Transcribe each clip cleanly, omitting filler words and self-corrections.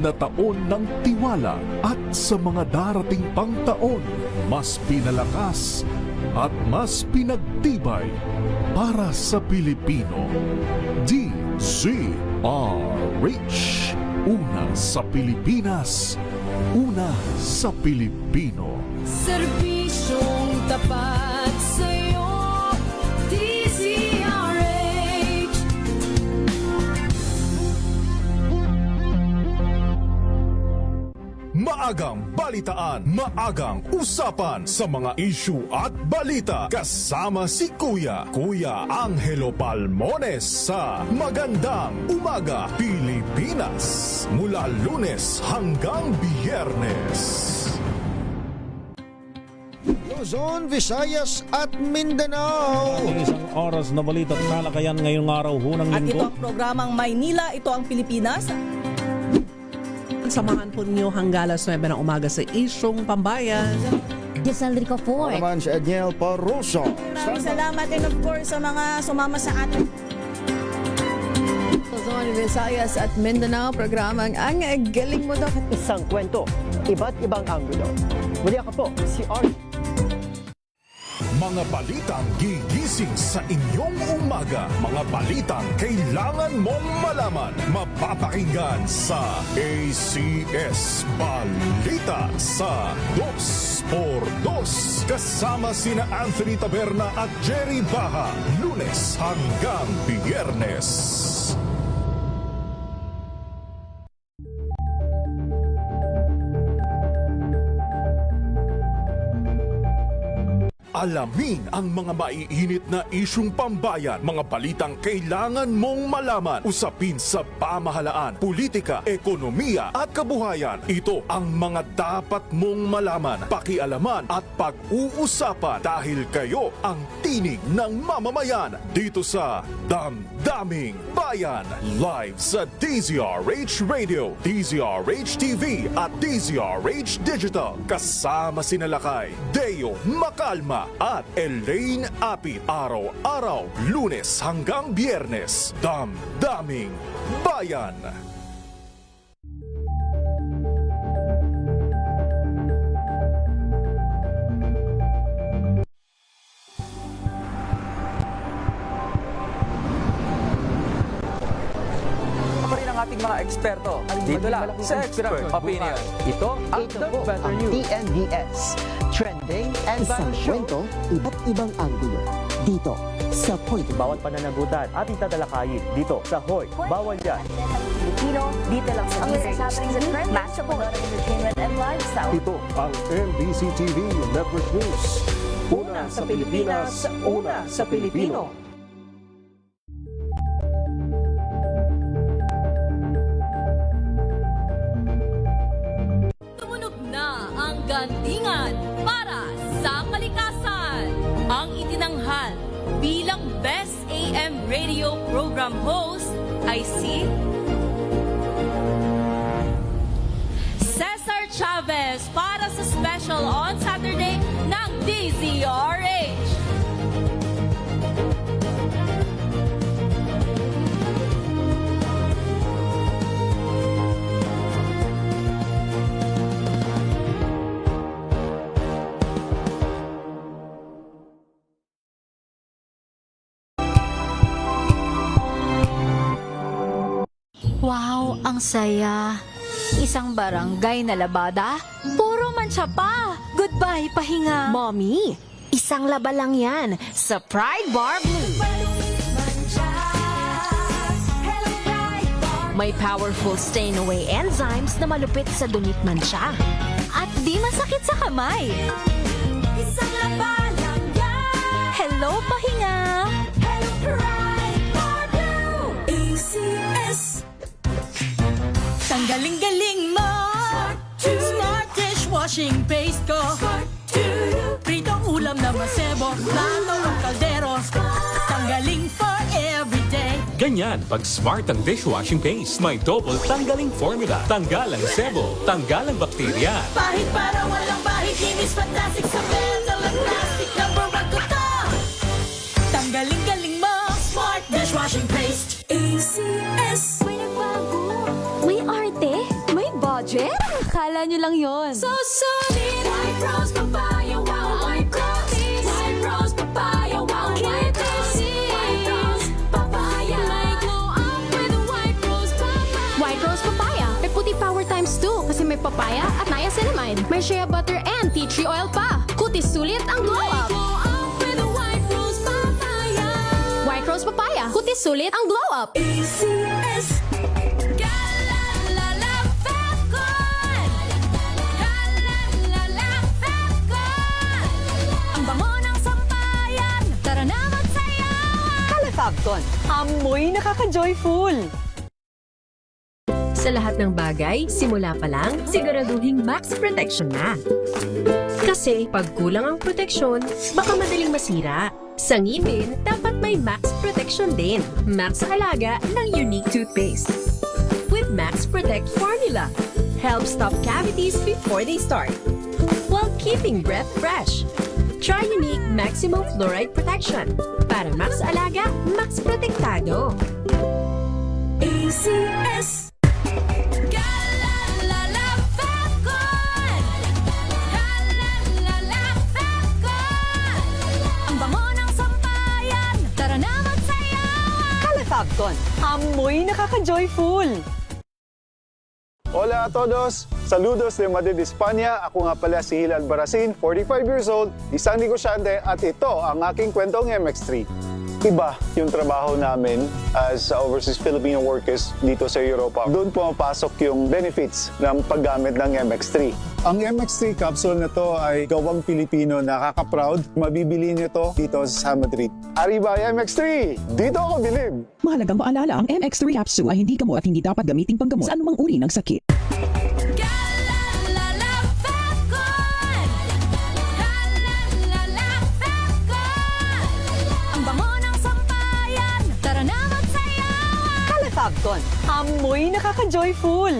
na taon ng tiwala at sa mga darating pang taon, mas pinalakas at mas pinagtibay para sa Pilipino. DZRH. Una sa Pilipinas, una sa Pilipino. Serbisyong tapat sa'yo, DZRH. Maagang balitaan, maagang usapan sa mga issue at balita. Kasama si Kuya Angelo Palmones sa Magandang Umaga Pilipinas. Mula Lunes hanggang Biyernes. Luzon, Visayas at Mindanao. Isang oras na balita at talakayan ngayong araw ng At ito linggo. ang programang Maynila, ito ang Pilipinas. Samahan po ninyo hanggang alas 9 ng umaga sa Isyong Pambayan. Gisaldrico Ako 4. naman si Edniel Paruso. Maraming salamat and of course sa mga sumama sa atin. Luzon, Visayas at Mindanao, programang Ang Galing Mo Daw. Isang kwento, iba't ibang anggulo. Muli ako po, si Art. Mga balitang gigising sa inyong umaga. Mga balitang kailangan mong malaman. Mapapakinggan sa ACS Balita sa 2x2. Kasama sina Anthony Taberna at Jerry Baha. Lunes hanggang Biyernes. Alamin ang mga maiinit na isyung pambayan, mga balitang kailangan mong malaman, usapin sa pamahalaan, politika, ekonomiya at kabuhayan. Ito ang mga dapat mong malaman, pakialaman at pag-uusapan dahil kayo ang tinig ng mamamayan dito sa Damdaming Bayan. Live sa DZRH Radio, DZRH TV at DZRH Digital. Kasama sina Lakay, Deo Macalma at Elaine Apit. Araw-araw, Lunes hanggang Biyernes. Damdaming Bayan. Pa rin ang ating mga eksperto. Dito lang sa Expert Opinion. Ito ang The Better News. TNVS, trending and Isang viral show. kwento, iba't ibang anggulo. Dito sa Point. Bawat pananagutan ating tatalakayin dito sa Hoy. Bawal yan. Pilipino, dito lang sa DZRH TV, matchable entertainment and lifestyle. Ito ang NBC TV Network News. Una sa Pilipinas, una sa Pilipino. Tumunog na ang gandingan para sa kalikasan. Ang itinanghal bilang Best AM Radio Program Host ay si Cesar Chavez para sa special on Saturday ng DZRH. Wow, ang saya. Isang barangay na labada, puro mancha pa. Goodbye, pahinga. Mommy, isang laba lang yan sa Pride Bar Blue. May powerful stain-away enzymes na malupit sa dunit mancha. At di masakit sa kamay. Isang laba lang yan. Hello, pahinga. Hello, Pride Bar Blue. ACS. Tanggaling-galing mo, Smart dishwashing paste ko, pritong ulam na masebo, plato o kaldero, tanggaling for everyday. Ganyan pag smart ang dishwashing paste. May double tanggaling formula. Tanggal ang sebo, tanggal ang bakterya. Pahit para walang bahid, linis fantastic sa metal at plastic, number one ko to. Tanggaling-galing mo, Smart dishwashing paste. ACS. May nagbago. May budget? Akala nyo lang yon. So solid! White Rose Papaya, wow, White Rose. White Rose Papaya, wow, White Rose. White Rose Papaya. May glow up with White Rose Papaya. White Rose Papaya. May puti power times 2 kasi may papaya at niacinamide. May shea butter and tea tree oil pa. Kutis sulit ang glow up. Glow up with White Rose Papaya. White Rose Papaya. Kutis sulit ang glow up. ACS. Galalala, Falcon. Galalala, Falcon. Ang bango ng sampayan. Tara na magsayawan. Calefacton, amoy nakaka-joyful. Sa lahat ng bagay, simula pa lang, siguraduhing max protection na. Kasi pag kulang ang proteksyon, baka madaling masira. Sa ngipin, dapat may max protection din. Max Alaga ng Unique Toothpaste. With Max Protect Formula, helps stop cavities before they start, while keeping breath fresh. Try Unique Maximum Fluoride Protection. Para Max Alaga, Max Protektado. ACS. Galalala, Falcon. Galalala, Falcon. Ang bango ng sampayan. Tara na magsayawan. Calefacton, amoy nakaka-joyful. Hola a todos! Saludos de Madrid, España. Ako nga pala si Hilal Baracin, 45 years old, isang negosyante at ito ang aking kwentong MX3. Iba yung trabaho namin as overseas Filipino workers dito sa Europa. Doon pumapasok yung benefits ng paggamit ng MX3. Ang MX3 capsule na to ay gawang Pilipino, nakaka-proud. Mabibili niyo to dito sa Madrid. Arriba MX3! Dito ako bilib! Mahalagang paalala, ang MX3 capsule ay hindi gamot at hindi dapat gamitin panggamot sa anumang uri ng sakit. Galalala, Falcon. Galalala, Falcon. Ang bango ng sampayan. Tara na magsayawan. Calefacton, amoy nakaka-joyful.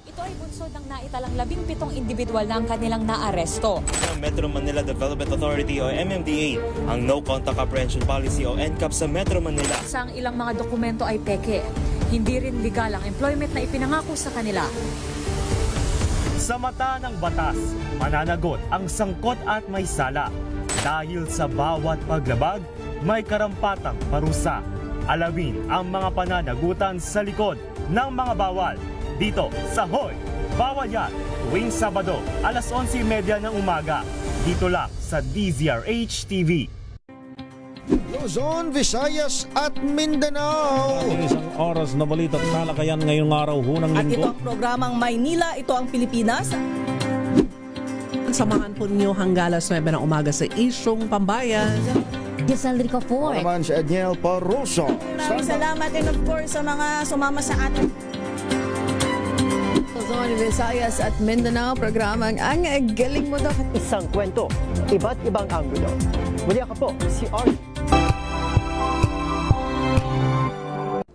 Ito ay bunsod ng naitalang 17 individual na ang kanilang naaresto. Ng Metro Manila Development Authority o MMDA ang No Contact Apprehension Policy o NCAP sa Metro Manila. Sa ang ilang mga dokumento ay peke. Hindi rin legal ang employment na ipinangako sa kanila. Sa mata ng batas, mananagot ang sangkot at may sala. Dahil sa bawat paglabag, may karampatang parusa. Alamin ang mga pananagutan sa likod ng mga bawal. Dito sa Hoy! Bawal Yan! Tuwing Sabado, alas 11:30 ng umaga. Dito lang sa DZRH TV. Luzon, Visayas at Mindanao. Isang oras na balita at talakayan ngayong araw hunang At ito linggo. ang programang Maynila, ito ang Pilipinas. Samahan po ninyo hanggang alas 9 ng umaga sa Isyong Pambayan. Gisaldrico Ako naman si Edniel Parosa. Maraming salamat and of course sa mga sumama sa atin. Luzon, Visayas at Mindanao, programang Ang Galing Mo Daw. Isang kwento, iba't ibang anggulo. Muli ako po, si Arnie.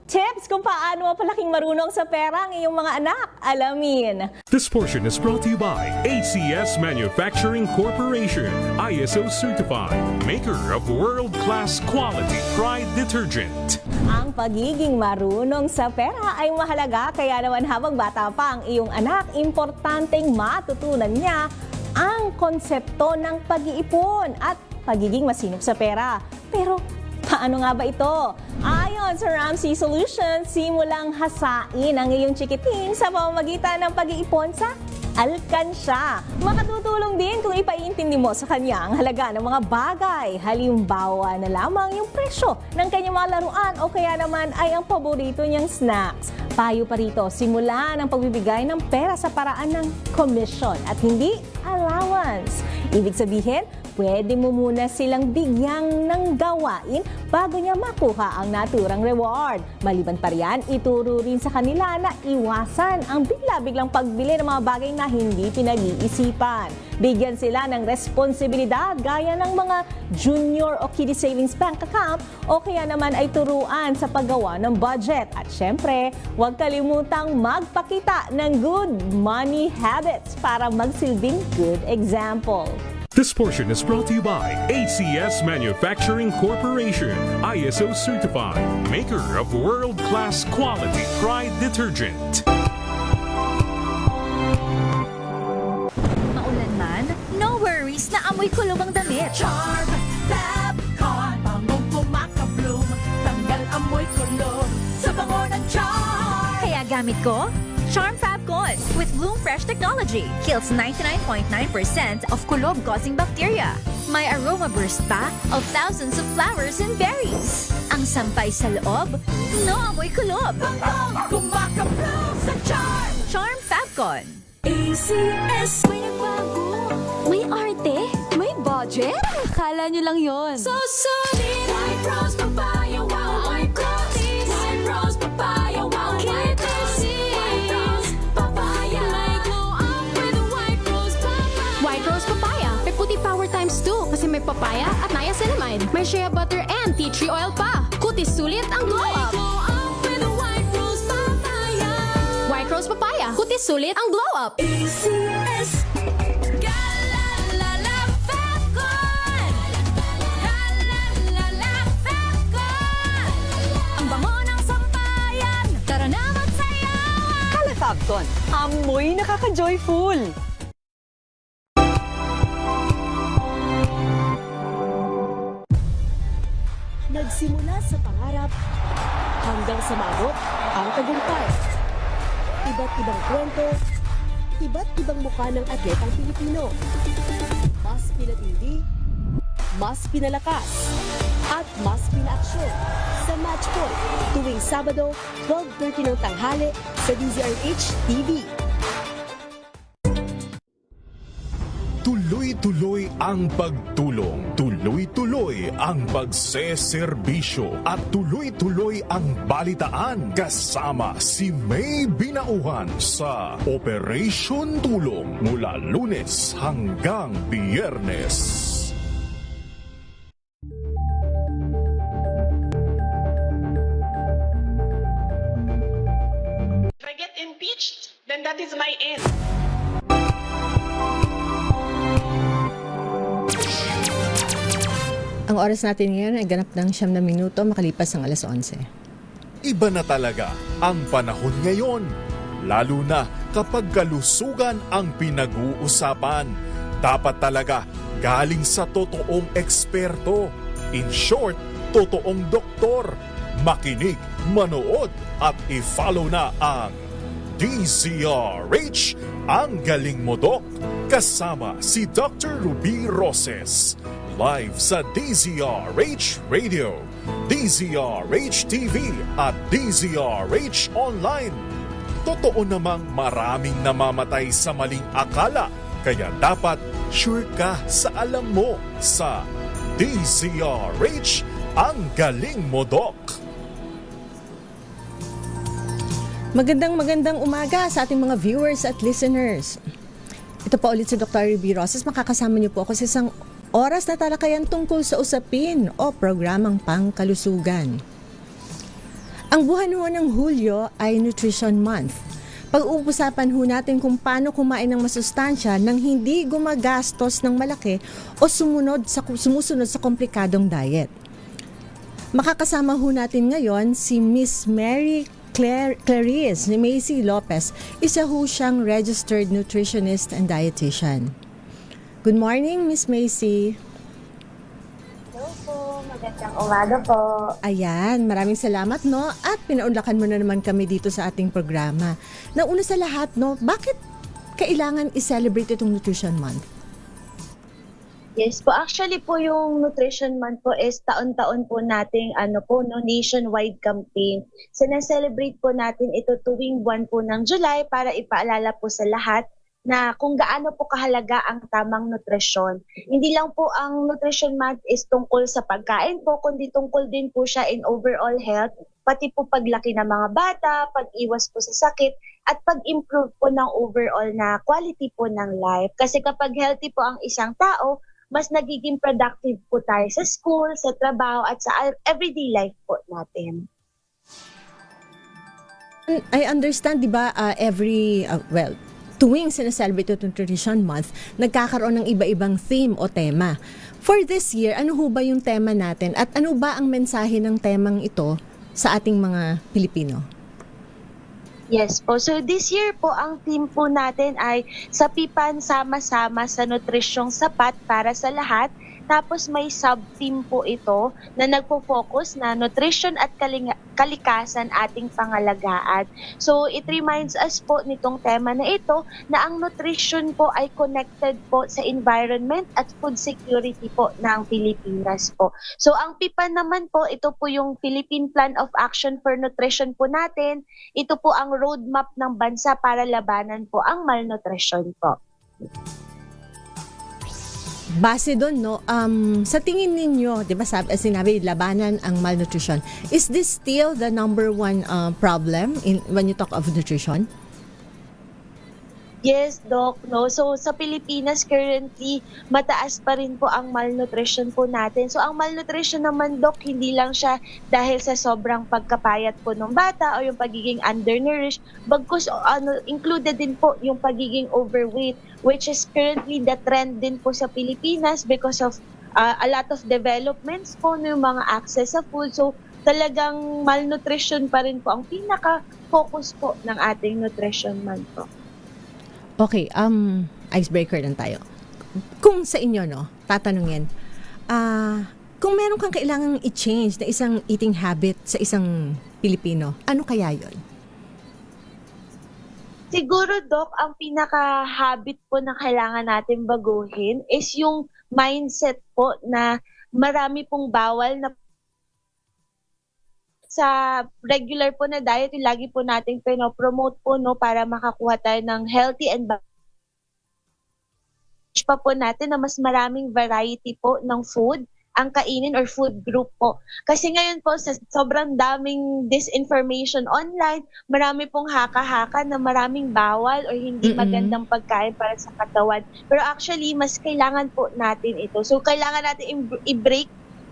Tips kung paano mapalaking marunong sa pera ang iyong mga anak. Alamin. This portion is brought to you by ACS Manufacturing Corporation, ISO certified, maker of world-class quality Pride detergent. Ang pagiging marunong sa pera ay mahalaga, kaya naman habang bata pa ang iyong anak, importanteng matutunan niya ang konsepto ng pag-iipon at pagiging masinop sa pera. Pero paano nga ba ito? Ayon sa Ramsey Solutions, simulang hasain ang iyong chikiting sa pamamagitan ng pag-iipon sa alkansya. Makatutulong din kung ipaiintindi mo sa kanya ang halaga ng mga bagay. Halimbawa na lamang yung presyo ng kanyang mga laruan o kaya naman ay ang paborito niyang snacks. Payo pa rito, simula ng pagbibigay ng pera sa paraan ng commission at hindi allowance. Ibig sabihin, pwede mo muna silang bigyang ng gawain bago niya makuha ang naturang reward. Maliban pa riyan, ituro rin sa kanila na iwasan ang bigla-biglang pagbili ng mga bagay na hindi pinag-iisipan. Bigyan sila ng responsibilidad gaya ng mga junior o kiddie savings bank account o kaya naman ay turuan sa paggawa ng budget. At syempre, huwag kalimutang magpakita ng good money habits para magsilbing good example. This portion is brought to you by ACS Manufacturing Corporation, ISO certified, maker of world-class quality Pride detergent. Maulan man, no worries na amoy kulog ang damit. Charm Fabcon, bangong kumakabloom, tanggal amoy kulog sa bango ng charm. Kaya gamit ko, Charm Fabcon with Bloom Fresh technology. Kills 99.9% of kulob-causing bacteria. May aroma burst pa of thousands of flowers and berries. Ang sampay sa loob, no amoy kulob. Bangong kumakabloom sa charm. Charm Fabcon. ACS. May nagbago. May arte. May budget. Akala nyo lang yon. So solid. White Rose Papaya, wow, white rose. White Rose Papaya, wow, white rose. White Rose Papaya. May glow up with a White Rose Papaya. White Rose Papaya. May puti power times 2 kasi may papaya at niacinamide. May shea butter and tea tree oil pa. Kutis sulit ang glow up. Glow up with a White Rose Papaya. White Rose Papaya. Kutis sulit ang glow up. ACS. Galalala Fabcon. Galalala Fabcon. Ang bango ng sampayan. Tara na magsayawan. Kala Fabcon, amoy nakaka-joyful. Nagsimula sa pangarap hanggang sa maabot ang tagumpay. Iba't ibang kwento, iba't ibang mukha ng atletang Pilipino. Mas pinatindi, mas pinalakas, at mas pinaaksyon sa Match Point tuwing Sabado, 12:30 ng tanghali sa DZRH TV. Tuloy-tuloy ang pagtulong, tuloy-tuloy ang pagseserbisyo, at tuloy-tuloy ang balitaan kasama si May Binauhan sa Operation Tulong mula Lunes hanggang Biyernes. If I get impeached, then that is my end. Ang oras natin ngayon ay ganap ng 9 na minuto makalipas ang alas 11. Iba na talaga ang panahon ngayon, lalo na kapag kalusugan ang pinag-uusapan. Dapat talaga galing sa totoong eksperto. In short, totoong doktor. Makinig, manood at i-follow na ang DZRH, ang galing mo Dok, kasama si Dr. Ruby Roses. Live sa DZRH Radio, DZRH TV at DZRH Online. Totoo namang maraming namamatay sa maling akala, kaya dapat sure ka sa alam mo sa DZRH, ang galing mo Dok. Magandang umaga sa ating mga viewers at listeners. Ito pa ulit si Dr. Ruby Roses. Makakasama niyo po ako sa isang oras na talakayan tungkol sa usapin o programang pangkalusugan. Ang buwan ho ng Hulyo ay Nutrition Month. Pag-uusapan ho natin kung paano kumain ng masustansya nang hindi gumagastos ng malaki o sumusunod sa komplikadong diet. Makakasama ho natin ngayon si Miss Mary Clarice ni Macy Lopez. Isa ho siyang registered nutritionist and dietitian. Good morning, Miss Macy. Hello po, magandang umaga po. Ayan, maraming salamat no at pinaunlakan mo na naman kami dito sa ating programa. Nauna sa lahat no, bakit kailangan i-celebrate itong Nutrition Month? Yes po, actually po yung Nutrition Month po is taon-taon po nating nationwide campaign. So na-celebrate po natin ito tuwing buwan po ng July para ipaalala po sa lahat na kung gaano po kahalaga ang tamang nutrisyon. Hindi lang po ang Nutrition Month is tungkol sa pagkain po, kundi tungkol din po siya in overall health, pati po paglaki ng mga bata, pag-iwas po sa sakit, at pag-improve po ng overall na quality po ng life. Kasi kapag healthy po ang isang tao, mas nagiging productive po tayo sa school, sa trabaho, at sa everyday life po natin. I understand, di ba, tuwing sinaselebrate ito Nutrition Month, nagkakaroon ng iba-ibang theme o tema. For this year, ano ho ba yung tema natin at ano ba ang mensahe ng temang ito sa ating mga Pilipino? Yes po. So this year po, ang theme po natin ay Sapipan Sama-sama sa Nutrisyong Sapat para sa Lahat. Tapos may sub-theme po ito na nagpo-focus na nutrition at kalikasan ating pangalagaan. So it reminds us po nitong tema na ito na ang nutrition po ay connected po sa environment at food security po ng Pilipinas po. So ang PIPAN naman po, ito po yung Philippine Plan of Action for Nutrition po natin. Ito po ang roadmap ng bansa para labanan po ang malnutrition po. Base doon, no, sa tingin ninyo, di ba sinabi, labanan ang malnutrition. Is this still the number one problem when you talk of nutrition? Yes, Doc. No? So, sa Pilipinas, currently, mataas pa rin po ang malnutrition po natin. So, ang malnutrition naman, Doc, hindi lang siya dahil sa sobrang pagkapayat po ng bata o yung pagiging undernourished. Bagkus, included din po yung pagiging overweight, which is currently the trend din po sa Pilipinas because of a lot of developments po ng mga access sa food. So, talagang malnutrition pa rin po ang pinaka-focus po ng ating nutrition month po. Okay, icebreaker lang tayo. Kung sa inyo, no, tatanungin, kung meron kang kailangang i-change na isang eating habit sa isang Pilipino, ano kaya yon? Siguro, Doc, ang pinaka-habit po na kailangan natin baguhin is yung mindset po na marami pong bawal na sa regular po na diet, yung lagi po nating pinopromote po, no, para makakuha tayo ng healthy and pa po natin na mas maraming variety po ng food ang kainin or food group po. Kasi ngayon po, sa sobrang daming disinformation online, marami pong haka-haka na maraming bawal or hindi magandang pagkain para sa katawan. Pero actually, mas kailangan po natin ito. So, kailangan natin i-break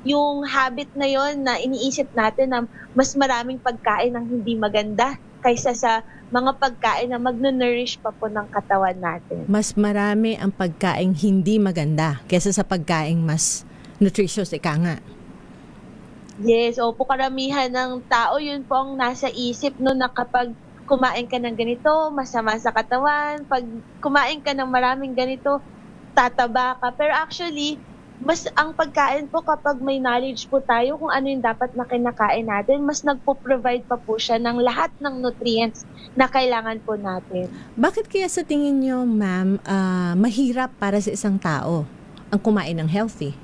yung habit na yon na iniisip natin na mas maraming pagkain ng hindi maganda kaysa sa mga pagkain na magno-nourish pa po ng katawan natin. Mas marami ang pagkain hindi maganda kaysa sa pagkain mas nutritious, ika nga. Yes, opo, karamihan ng tao, yun po ang nasa isip, no, na kapag kumain ka ng ganito, masama sa katawan. Pag kumain ka ng maraming ganito, tataba ka. Pero actually, mas ang pagkain po kapag may knowledge po tayo kung ano yung dapat na kinakain natin, mas nagpo-provide pa po siya ng lahat ng nutrients na kailangan po natin. Bakit kaya sa tingin nyo, ma'am, mahirap para sa isang tao ang kumain ng healthy?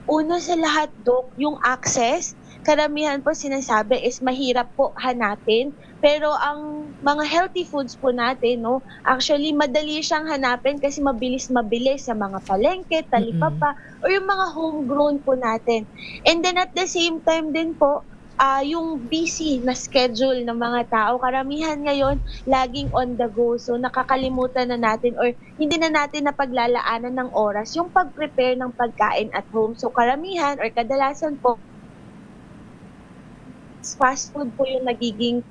Una sa lahat, Doc, yung access, karamihan po sinasabi is mahirap po hanapin. Pero ang mga healthy foods po natin, no, actually madali siyang hanapin kasi mabilis-mabilis sa mga palengke, talipapa, o yung mga homegrown po natin. And then at the same time din po, yung busy na schedule ng mga tao, karamihan ngayon laging on the go. So nakakalimutan na natin or hindi na natin napaglalaanan ng oras yung pag-prepare ng pagkain at home. So karamihan or kadalasan po, fast food po yung nagiging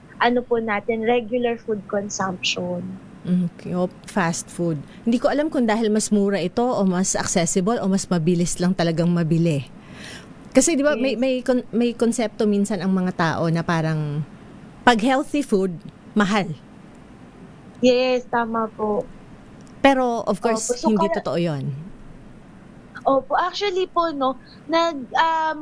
po natin, regular food consumption. Okay, fast food. Hindi ko alam kung dahil mas mura ito o mas accessible o mas mabilis lang talagang mabili. Kasi di ba may konsepto minsan ang mga tao na parang pag healthy food, mahal. Yes, tama po. Pero of course, hindi totoo 'yon. Opo, actually po, no,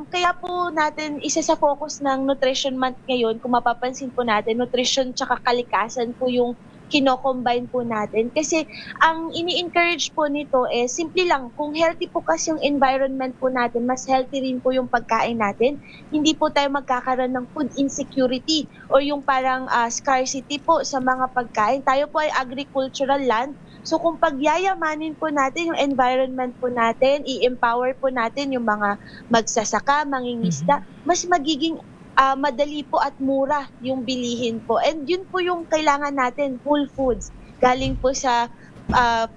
kaya po natin, isa sa focus ng Nutrition Month ngayon, kung mapapansin po natin, nutrition tsaka kalikasan po yung kino-combine po natin. Kasi ang ini-encourage po nito simple lang, kung healthy po kasi yung environment po natin, mas healthy rin po yung pagkain natin, hindi po tayo magkakaroon ng food insecurity or yung parang scarcity po sa mga pagkain. Tayo po ay agricultural land. So kung pagyayamanin po natin yung environment po natin, i-empower po natin yung mga magsasaka, mangingisda, mas magiging madali po at mura yung bilihin po. And yun po yung kailangan natin, whole foods, galing po sa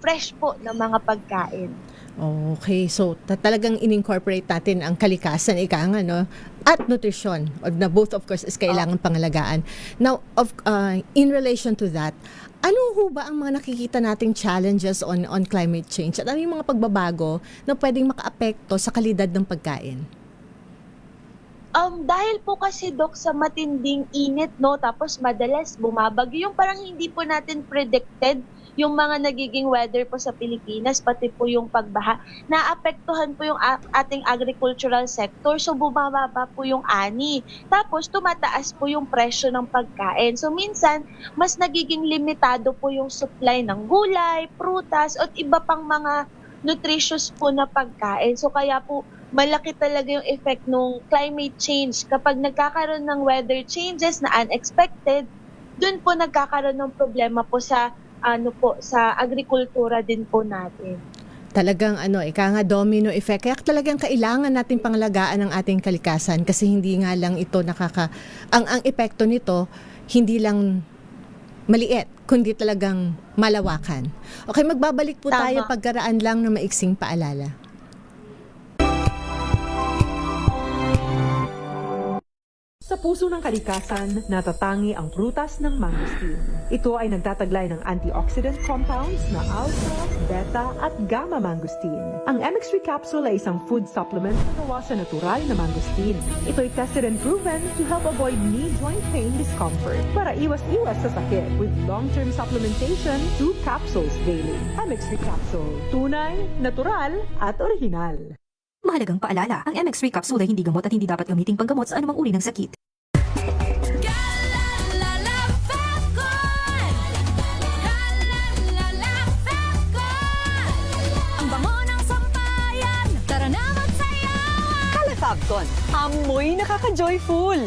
fresh po ng mga pagkain. Okay, so talagang in-incorporate natin ang kalikasan, ika nga, no? at nutrition, na both of course is kailangan pangalagaan. Now, in relation to that, ano ho ba ang mga nakikita nating challenges on climate change at ano yung mga pagbabago na pwedeng makaapekto sa kalidad ng pagkain? Dahil po kasi, Dok, sa matinding init, no, tapos madalas bumabagyo, yung parang hindi po natin predicted yung mga nagiging weather po sa Pilipinas, pati po yung pagbaha, naapektuhan po yung ating agricultural sector, so bumababa po yung ani. Tapos tumataas po yung presyo ng pagkain. So minsan, mas nagiging limitado po yung supply ng gulay, prutas, at iba pang mga nutritious po na pagkain. So kaya po, malaki talaga yung effect ng climate change. Kapag nagkakaroon ng weather changes na unexpected, dun po nagkakaroon ng problema po sa sa agrikultura din po natin. Talagang ika nga domino effect. Kaya talagang kailangan natin pangalagaan ang ating kalikasan kasi hindi nga lang ito ang epekto nito hindi lang maliit, kundi talagang malawakan. Okay, magbabalik po tayo pagkaraan lang ng maiksing paalala. Sa puso ng kalikasan, natatangi ang prutas ng mangosteen. Ito ay nagtataglay ng antioxidant compounds na alpha, beta at gamma mangosteen. Ang MX3 capsule ay isang food supplement na gawa sa natural na mangosteen. Ito ay tested and proven to help avoid knee joint pain discomfort para iwas-iwas sa sakit with long-term supplementation 2 capsules daily. MX3 capsule, tunay, natural at original. Mahalagang paalala, ang MX3 capsule ay hindi gamot at hindi dapat gamiting panggamot sa anumang uri ng sakit. Ang bango ng sampayan, tara na magsayawan! Calafabcon, amoy nakaka-joyful!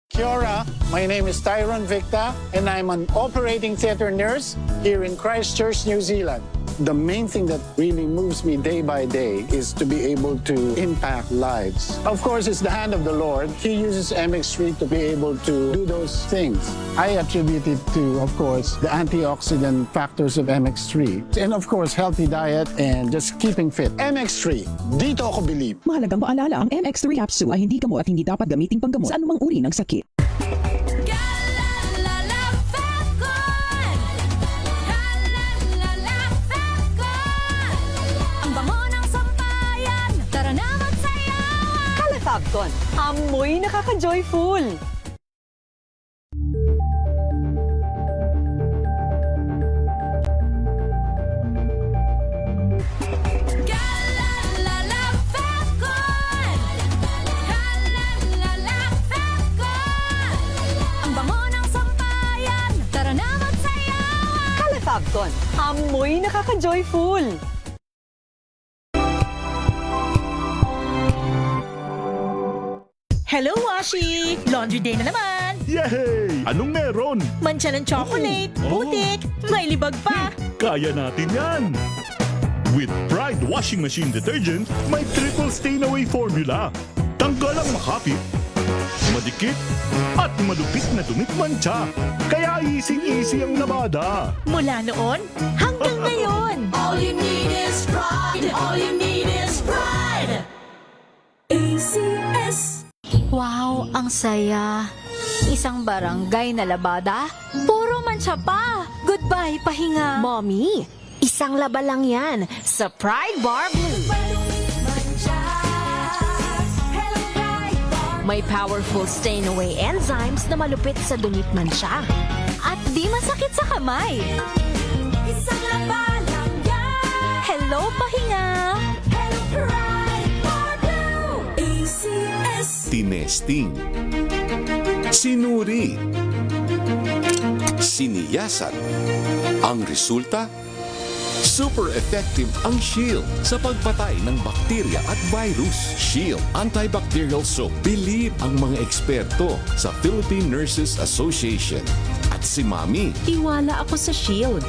Kia ora, my name is Tyron Victa and I'm an operating theatre nurse here in Christchurch, New Zealand. The main thing that really moves me day by day is to be able to impact lives. Of course, it's the hand of the Lord. He uses MX3 to be able to do those things. I attribute it to, of course, the antioxidant factors of MX3. And of course, healthy diet and just keeping fit. MX3, dito ako believe. Mahalagang paalala, ang MX3 capsule ay hindi gamot at hindi dapat gamiting panggamot sa anumang uri ng sakit. Calafabcon, amoy nakaka-joyful! Ang bango ng sampayan, tara na magsayawan! Calafabcon, amoy nakaka-joyful! Hello, Washi! Laundry day na naman! Yay! Anong meron? Mancha ng chocolate, putik, may libag pa! Kaya natin yan! With Pride Washing Machine Detergent, may triple stain-away formula. Tanggal ang makapit, madikit, at malupit na dumit mancha. Kaya easy-easy ang labada. Mula noon hanggang ngayon! All you need is pride. All you need is pride. ACS. Wow, ang saya. Isang barangay na labada, puro mancha pa. Goodbye, pahinga. Mommy, isang laba lang yan sa Pride Bar Blue. May powerful stain-away enzymes na malupit sa dunit mancha. At di masakit sa kamay. Isang laba lang yan. Hello, pahinga. Hello, Pride Bar Blue. ACS. Tinesting, sinuri, siniyasan. Ang resulta? Super effective ang Shield sa pagpatay ng bakterya at virus. Shield Antibacterial Soap. Believe ang mga eksperto sa Philippine Nurses Association. At si Mami. Tiwala ako sa Shield.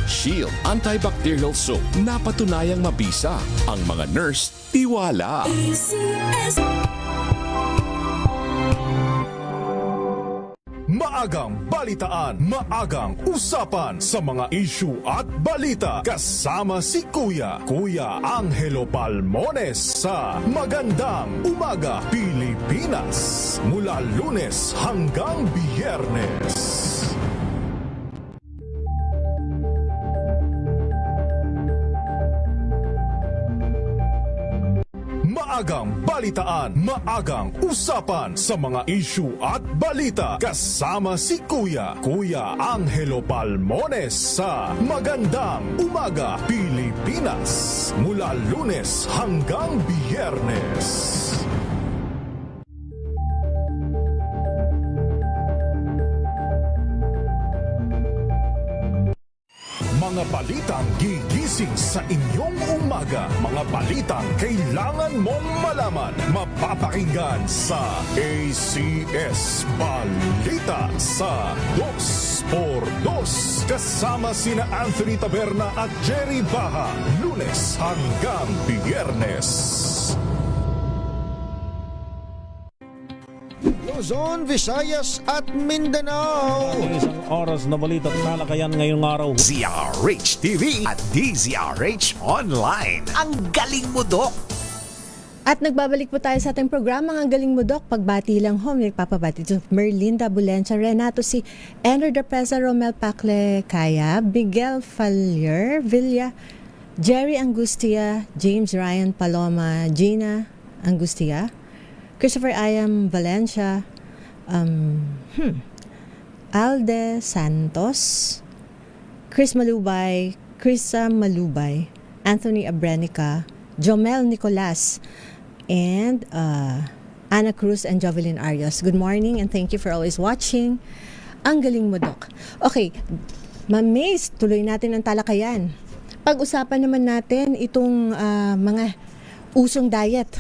Shield Antibacterial Soap. Napatunayang mabisa. Ang mga nurse, tiwala. ACS. Maagang balitaan, maagang usapan sa mga issue at balita. Kasama si Kuya Angelo Palmones sa Magandang Umaga Pilipinas. Mula Lunes hanggang Biyernes. Maagang balitaan, maagang usapan sa mga issue at balita. Kasama si Kuya Angelo Palmones sa Magandang Umaga Pilipinas. Mula Lunes hanggang Biyernes. Mga balitang gigising sa inyong umaga. Mga balitang kailangan mong malaman. Mapapakinggan sa ACS Balita sa 2x2. Kasama sina Anthony Taberna at Jerry Baha. Lunes hanggang Biyernes. Luzon, Visayas at Mindanao. Isang oras na balita at talakayan ngayong araw. DZRH TV at DZRH Online. Ang galing mo, Dok! At nagbabalik po tayo sa ating programa Ang Galing Mo, Dok. Pagbati lang ho, nagpapabati ito Merlinda Bulencia, Renato si Enner de Presa, Romel Pacle Kaya, Miguel Falier, Villa, Jerry Angustia, James Ryan Paloma, Gina Angustia, Christopher Ayam Valencia, Alde Santos, Chris Malubay, Krisa Malubay, Anthony Abrenica, Jomel Nicolas, and Ana Cruz and Jovelyn Arias. Good morning and thank you for always watching Ang Galing Mo, Dok. Okay, Ma'am Mace, tuloy natin ang talakayan. Pag-usapan naman natin itong mga usong diet.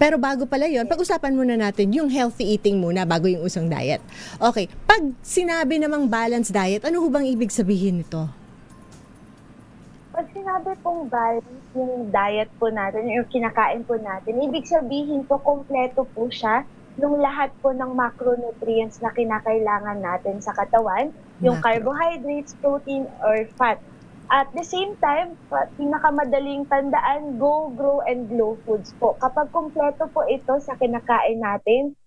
Pero bago pala yon, pag-usapan muna natin yung healthy eating muna bago yung usong diet. Okay, pag sinabi namang balanced diet, ano ho bang ibig sabihin nito? Pag sinabi pong balance yung diet po natin, yung kinakain po natin, ibig sabihin po kompleto po siya nung lahat po ng macronutrients na kinakailangan natin sa katawan, yung carbohydrates, protein, or fat. At the same time, pinakamadaling tandaan, go, grow, and glow foods po. Kapag kompleto po ito sa kinakain natin,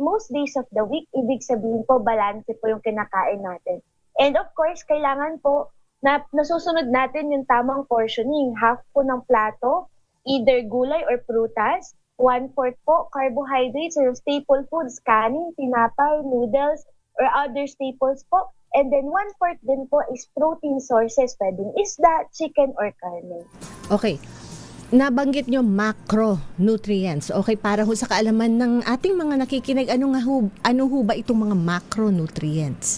most days of the week, ibig sabihin po, balance po yung kinakain natin. And of course, kailangan po na nasusunod natin yung tamang portioning. Half po ng plato, either gulay or prutas, 1/4 po carbohydrates or staple foods, kanin, tinapay, noodles, or other staples po. And then 1/4 din po is protein sources, pwedeng isda, chicken, or karne. Okay. Nabanggit nyo macronutrients. Okay, para ho sa kaalaman ng ating mga nakikinig, ano ho ba itong mga macronutrients?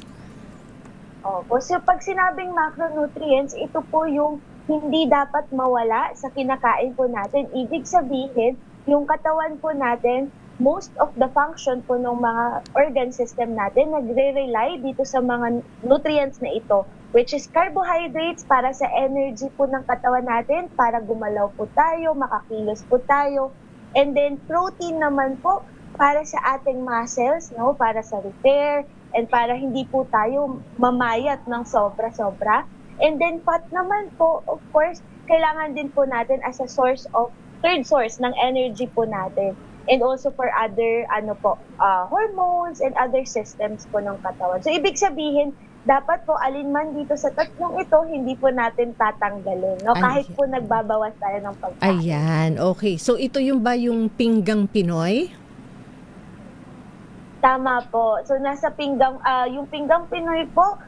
Opo, so pag sinabing macronutrients, ito po yung hindi dapat mawala sa kinakain po natin. Ibig sabihin, yung katawan po natin, most of the function po ng mga organ system natin nagre-rely dito sa mga nutrients na ito, which is carbohydrates para sa energy po ng katawan natin, para gumalaw po tayo, makakilos po tayo. And then protein naman po para sa ating muscles, no, para sa repair, and para hindi po tayo mamayat ng sobra-sobra. And then fat naman po, of course, kailangan din po natin as a third source ng energy po natin. And also for other hormones and other systems po ng katawan. So ibig sabihin, dapat po alinman dito sa tatlong ito, hindi po natin tatanggalin. No? Kahit po nagbabawas tayo ng pagkain. Ayan, okay. So ito yung pinggang Pinoy? Tama po. So nasa yung pinggang Pinoy po,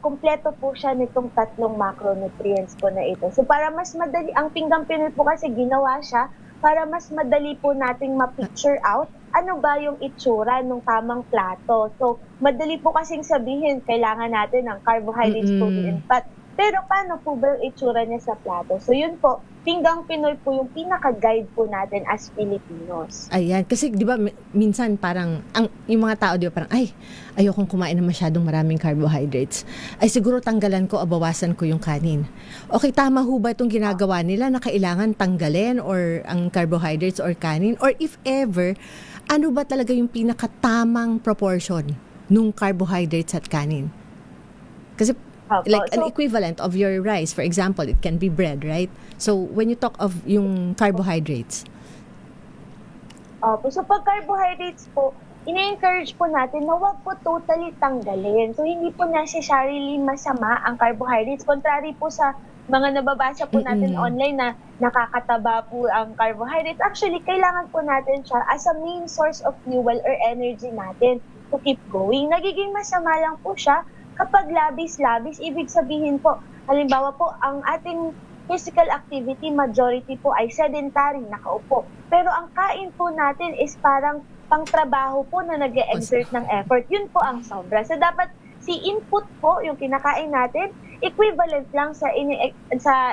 kompleto po siya nitong tatlong macronutrients po na ito. So para mas madali, ang pinggang Pinoy po kasi ginawa siya para mas madali po nating ma-picture out ano ba yung itsura ng tamang plato. So, madali po kasing sabihin, kailangan natin ng carbohydrates, protein, and fat. Pero paano po ba yung itsura niya sa plato? So yun po, Pinggang Pinoy po yung pinaka-guide po natin as Filipinos. Ayan, kasi 'di ba minsan parang yung mga tao 'di ba parang ayokong kumain ng masyadong maraming carbohydrates. Ay siguro tanggalan ko o bawasan ko yung kanin. Okay, tama ho ba itong ginagawa nila na kailangan tanggalin or ang carbohydrates or kanin, or if ever, ano ba talaga yung pinakatamang proportion nung carbohydrates at kanin? Kasi like an equivalent of your rice, for example, it can be bread, right? So when you talk of yung carbohydrates. So pag carbohydrates po, ina-encourage po natin na wag po totally tanggalin. So hindi po necessarily masama ang carbohydrates. Contrary po sa mga nababasa po natin online na nakakataba po ang carbohydrates. Actually, kailangan po natin siya as a main source of fuel or energy natin to keep going. Nagiging masama lang po siya kapag labis-labis. Ibig sabihin po, halimbawa po, ang ating physical activity, majority po ay sedentary, nakaupo. Pero ang kain po natin is parang pangtrabaho po na nag-exert ng effort. Yun po ang sobra. So dapat si input po, yung kinakain natin, equivalent lang sa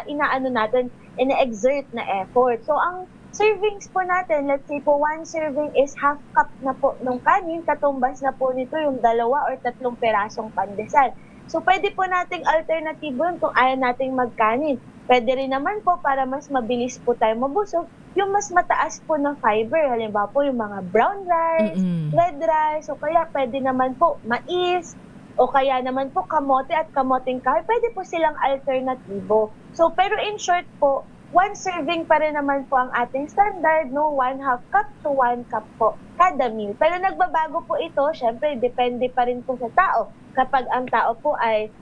inaano natin, ina-exert na effort. So ang servings po natin, let's say po 1 serving is half cup na po ng kanin, katumbas na po nito yung 2 or 3 perasong pandesal. So pwede po nating alternatibo yun kung ayaw nating magkanin. Pwede rin naman po para mas mabilis po tayo mabusog, yung mas mataas po ng fiber. Halimbawa po yung mga brown rice, red rice, o kaya pwede naman po mais, o kaya naman po kamote at kamoting kahoy. Pwede po silang alternatibo. So pero in short po, 1 serving pa rin naman po ang ating standard, no? 1/2 cup to 1 cup po kada meal. Pero nagbabago po ito, syempre depende pa rin po sa tao. Kapag ang tao po ay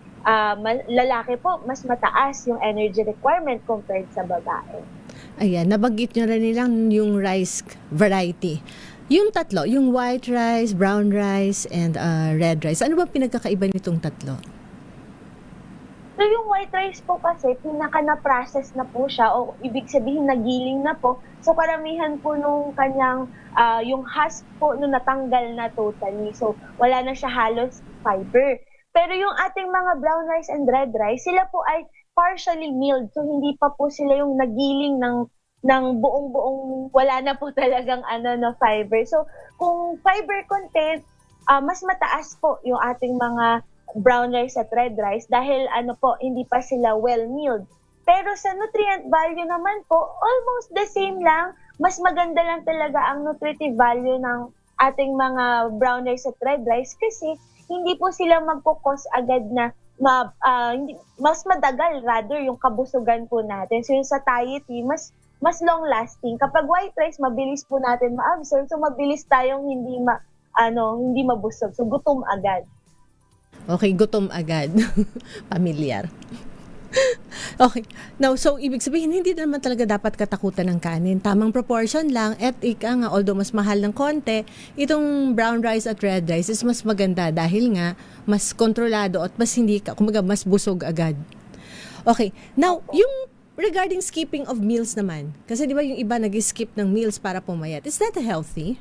lalaki po, mas mataas yung energy requirement compared sa babae. Ayan, nabanggit nyo rin nilang yung rice variety. Yung tatlo, yung white rice, brown rice, and red rice. Ano ba pinagkakaiba nitong tatlo? So yung white rice po kasi, pinaka na-process na po siya, o ibig sabihin nagiling na po. So karamihan po nung kanyang, yung husk po, nung natanggal na totally. So wala na siya halos fiber. Pero yung ating mga brown rice and red rice, sila po ay partially milled. So hindi pa po sila yung nagiling ng buong-buong, wala na po talagang fiber. So kung fiber content, mas mataas po yung ating mga brown rice at red rice dahil hindi pa sila well milled. Pero sa nutrient value naman po, almost the same lang. Mas maganda lang talaga ang nutritive value ng ating mga brown rice at red rice kasi hindi po sila magkukos agad na mas madagal rather yung kabusugan po natin. So yung satiety, mas long lasting. Kapag white rice, mabilis po natin ma-absorb. So mabilis tayong hindi mabusog. So gutom agad. Okay, gutom agad. Pamilyar. Okay. Now, so ibig sabihin, hindi naman talaga dapat katakutan ng kanin. Tamang proportion lang. At although mas mahal ng konti, itong brown rice at red rice is mas maganda dahil nga mas kontrolado at mas mas busog agad. Okay. Now, yung regarding skipping of meals naman, kasi di ba yung iba nag-skip ng meals para pumayat, is that healthy?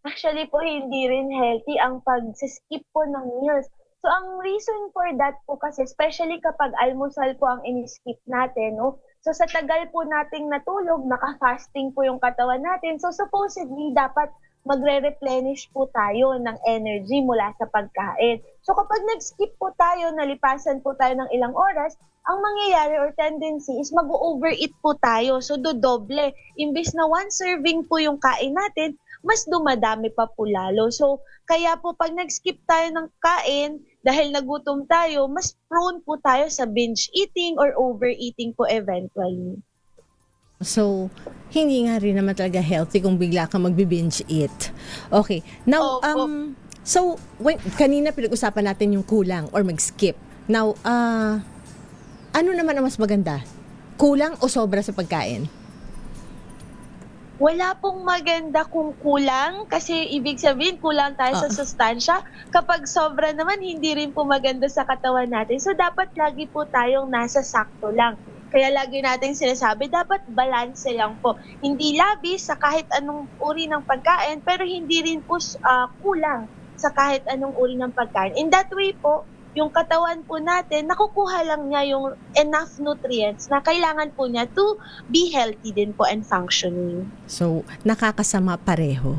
Actually po, hindi rin healthy ang pag-skip po ng meals. So, ang reason for that po kasi, especially kapag almusal po ang in-skip natin, no? So, sa tagal po nating natulog, naka-fasting po yung katawan natin. So, supposedly, dapat magre-replenish po tayo ng energy mula sa pagkain. So, kapag nag-skip po tayo, nalipasan po tayo ng ilang oras, ang mangyayari or tendency is mag-overeat po tayo. So, dodoble. Imbis na 1 serving po yung kain natin, mas dumadami pa po lalo. So, kaya po pag nag-skip tayo ng kain, dahil nagutom tayo, mas prone po tayo sa binge eating or overeating po eventually. So, hindi nga rin naman talaga healthy kung bigla ka magbi-binge eat. Okay. Now, so, kanina pinag-usapan natin yung kulang or mag-skip. Now, ano naman ang mas maganda? Kulang o sobra sa pagkain? Wala pong maganda kung kulang kasi ibig sabihin kulang tayo sa sustansya. Kapag sobra naman, hindi rin po maganda sa katawan natin. So, dapat lagi po tayong nasa sakto lang. Kaya lagi natin sinasabi, dapat balance lang po. Hindi labis sa kahit anong uri ng pagkain, pero hindi rin po kulang sa kahit anong uri ng pagkain. In that way po, yung katawan po natin, nakukuha lang niya yung enough nutrients na kailangan po niya to be healthy din po and functioning. So, nakakasama pareho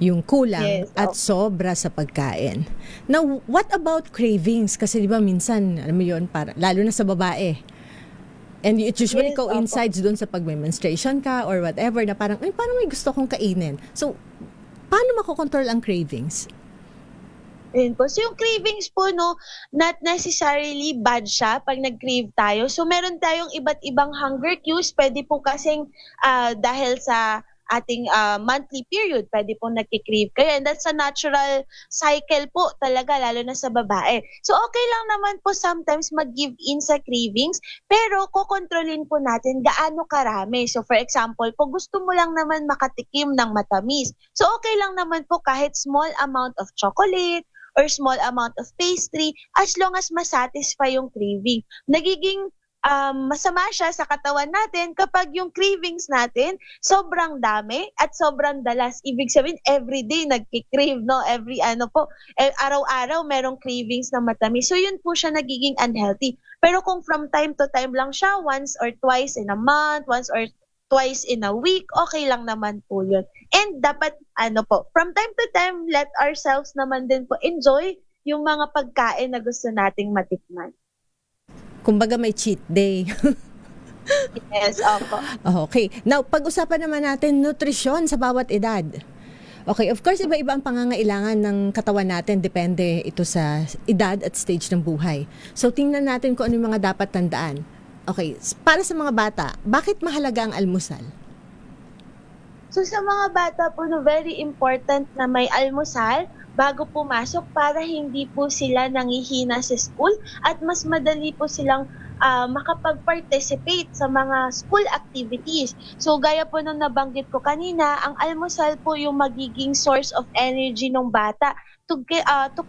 yung kulang Yes, at sobra sa pagkain. Now, what about cravings? Kasi di ba minsan, alam mo yun, lalo na sa babae. And it usually Yes, coincides doon sa pag-menstruation ka or whatever na parang, ay, parang may gusto kong kainin. So, paano makokontrol ang cravings? Ayun po. So yung cravings po, no, not necessarily bad siya pag nag-crave tayo. So meron tayong iba't ibang hunger cues. Pwede po kasing dahil sa ating monthly period, pwede po nagki-crave kayo. And that's a natural cycle po talaga, lalo na sa babae. So okay lang naman po sometimes mag-give in sa cravings, pero kokontrolin po natin gaano karami. So for example, kung gusto mo lang naman makatikim ng matamis, so okay lang naman po kahit small amount of chocolate, or small amount of pastry, as long as masatisfy yung craving. Nagiging masama siya sa katawan natin kapag yung cravings natin sobrang dami at sobrang dalas. Ibig sabihin, everyday nagki-crave, no? Araw-araw merong cravings na matamis. So yun po siya nagiging unhealthy. Pero kung from time to time lang siya, once or twice in a month, once or twice in a week, okay lang naman po yun. And dapat, from time to time, let ourselves naman din po enjoy yung mga pagkain na gusto nating matikman. Kumbaga may cheat day. Yes, opo. Okay. Now, pag-usapan naman natin nutrisyon sa bawat edad. Okay, of course, iba-iba ang pangangailangan ng katawan natin. Depende ito sa edad at stage ng buhay. So, tingnan natin kung ano yung mga dapat tandaan. Okay, para sa mga bata, bakit mahalaga ang almusal? So sa mga bata po, very important na may almusal bago pumasok para hindi po sila nangihina sa school at mas madali po silang makapag-participate sa mga school activities. So gaya po nung nabanggit ko kanina, ang almusal po yung magiging source of energy ng bata to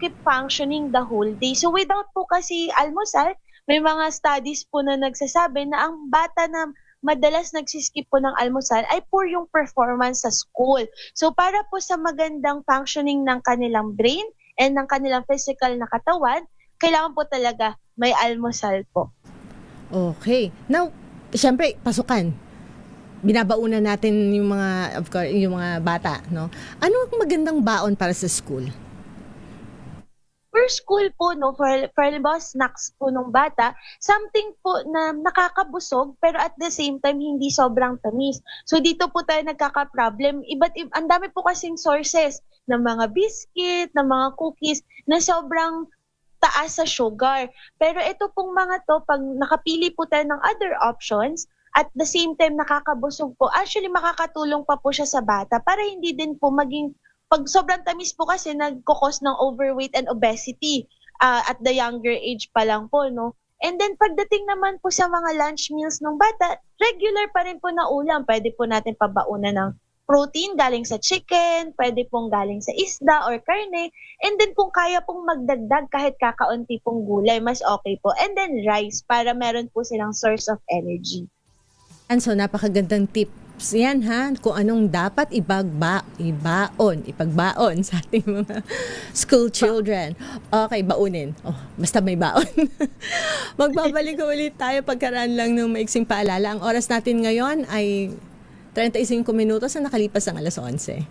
keep functioning the whole day. So without po kasi almusal, may mga studies po na nagsasabi na ang bata na madalas nagsiskip po ng almusal ay poor yung performance sa school. So para po sa magandang functioning ng kanilang brain and ng kanilang physical na katawan, kailangan po talaga may almusal po. Okay. Now, syempre, pasukan. Binabaunan natin yung mga, of course, yung mga bata, no? Ano ang magandang baon para sa school? For school po, no, for snacks po ng bata, something po na nakakabusog pero at the same time hindi sobrang tamis. So dito po tayo nagkaka-problem. Ang dami po kasing sources ng mga biscuit, ng mga cookies na sobrang taas sa sugar. Pero ito pong mga to, pag nakapili po tayo ng other options, at the same time nakakabusog po, actually makakatulong pa po siya sa bata para hindi din po maging pag sobrang tamis po kasi nagkukos ng overweight and obesity at the younger age pa lang po, no? And then pagdating naman po sa mga lunch meals ng bata, regular pa rin po na ulam. Pwede po natin pabaunan ng protein galing sa chicken, pwede pong galing sa isda or karne. And then kung kaya pong magdagdag kahit kakaunti pong gulay, mas okay po. And then rice para meron po silang source of energy. And so napakagandang tips yan ha, kung anong dapat ipagbaon sa ating mga school children. Okay, baunin. Basta may baon. Magbabalik ulit tayo pagkaraan lang ng maiksing paalala. Ang oras natin ngayon ay 35 minutos na nakalipas ang alas 11.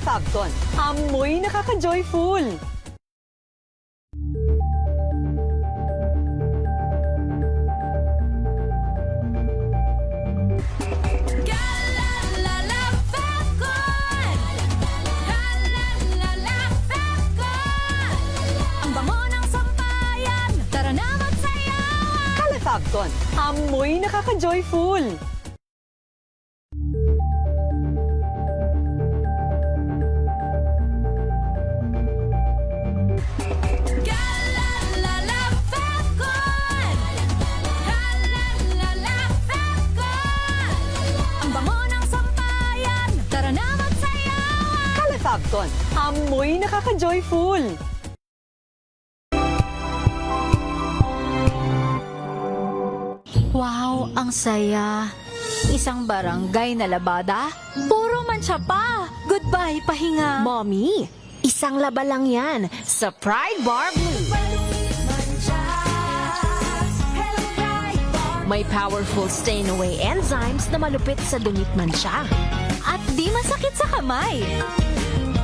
Fabcon, amoy nakaka-joyful. Ang bango ng sampayan, tara na magsayawan. Kala Fabcon, amoy nakaka-joyful. Fabcon, amoy nakaka-joyful. Ang saya. Isang barangay na labada, puro mancha pa. Goodbye, pahinga. Mommy, isang laba lang yan sa Pride Bar Blue. May powerful stain-away enzymes na malupit sa dunit mansya. At di masakit sa kamay.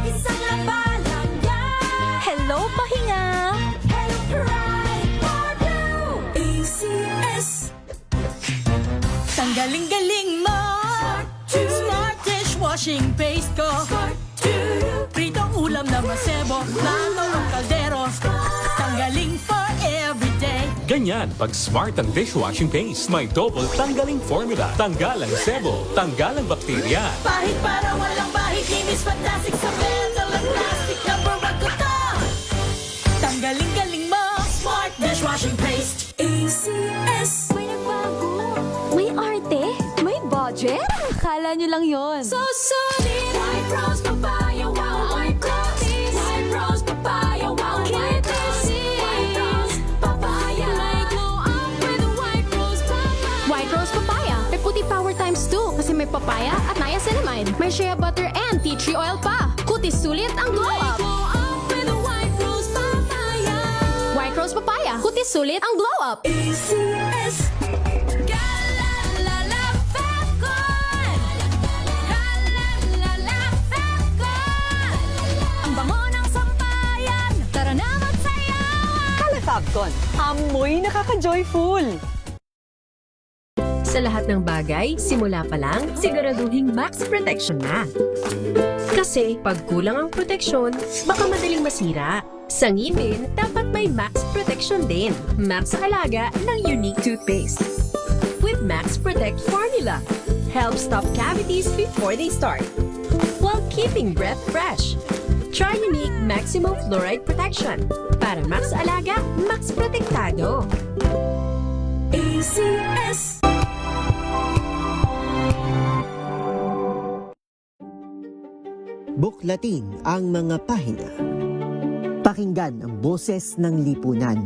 Isang laba lang yan. Hello, pahinga. Hello, Pride Bar Blue. ACS. Tanggaling-galing mo. Smart dishwashing paste ko. Pritong ulam na masebo. Lalo ang kaldero. Tanggaling for everyday. Ganyan pag smart ang dishwashing paste. May double tanggaling formula. Tanggal ang sebo, tanggal ang bakterya. Pahit para walang bahid. Linis fantastic sa metal at plastic. Number 1 ko to. Tanggaling-galing mo. Smart dishwashing paste. ACS. May nagbago. May arte. May budget. Akala nyo lang yon. So solid. White Rose Papaya. Wow, white cookies. White Rose Papaya. Wow, white cookies. White Rose Papaya. May glow up with White Rose Papaya. White Rose Papaya. May puti power times 2 kasi may papaya at niacinamide. May shea butter and tea tree oil pa. Kutis sulit ang glow up. Glow up with White Rose Papaya. White Rose Papaya. Kutis sulit ang glow up. ACS. Galalala Falcon. Galalala Falcon. Ang bango ng sampayan. Tara na magsayawan. Calefabcon, amoy nakaka-joyful. Sa lahat ng bagay, simula pa lang, siguraduhing max protection na. Kasi pag kulang ang proteksyon, baka madaling masira. Sa ngipin, dapat may max protection din. Max sa halaga ng unique toothpaste. With Max Protect Formula, help stop cavities before they start, while keeping breath fresh. Try unique maximum fluoride protection. Para max alaga, max protektado. ACS. Buklatin ang mga pahina. Pakinggan ang boses ng lipunan.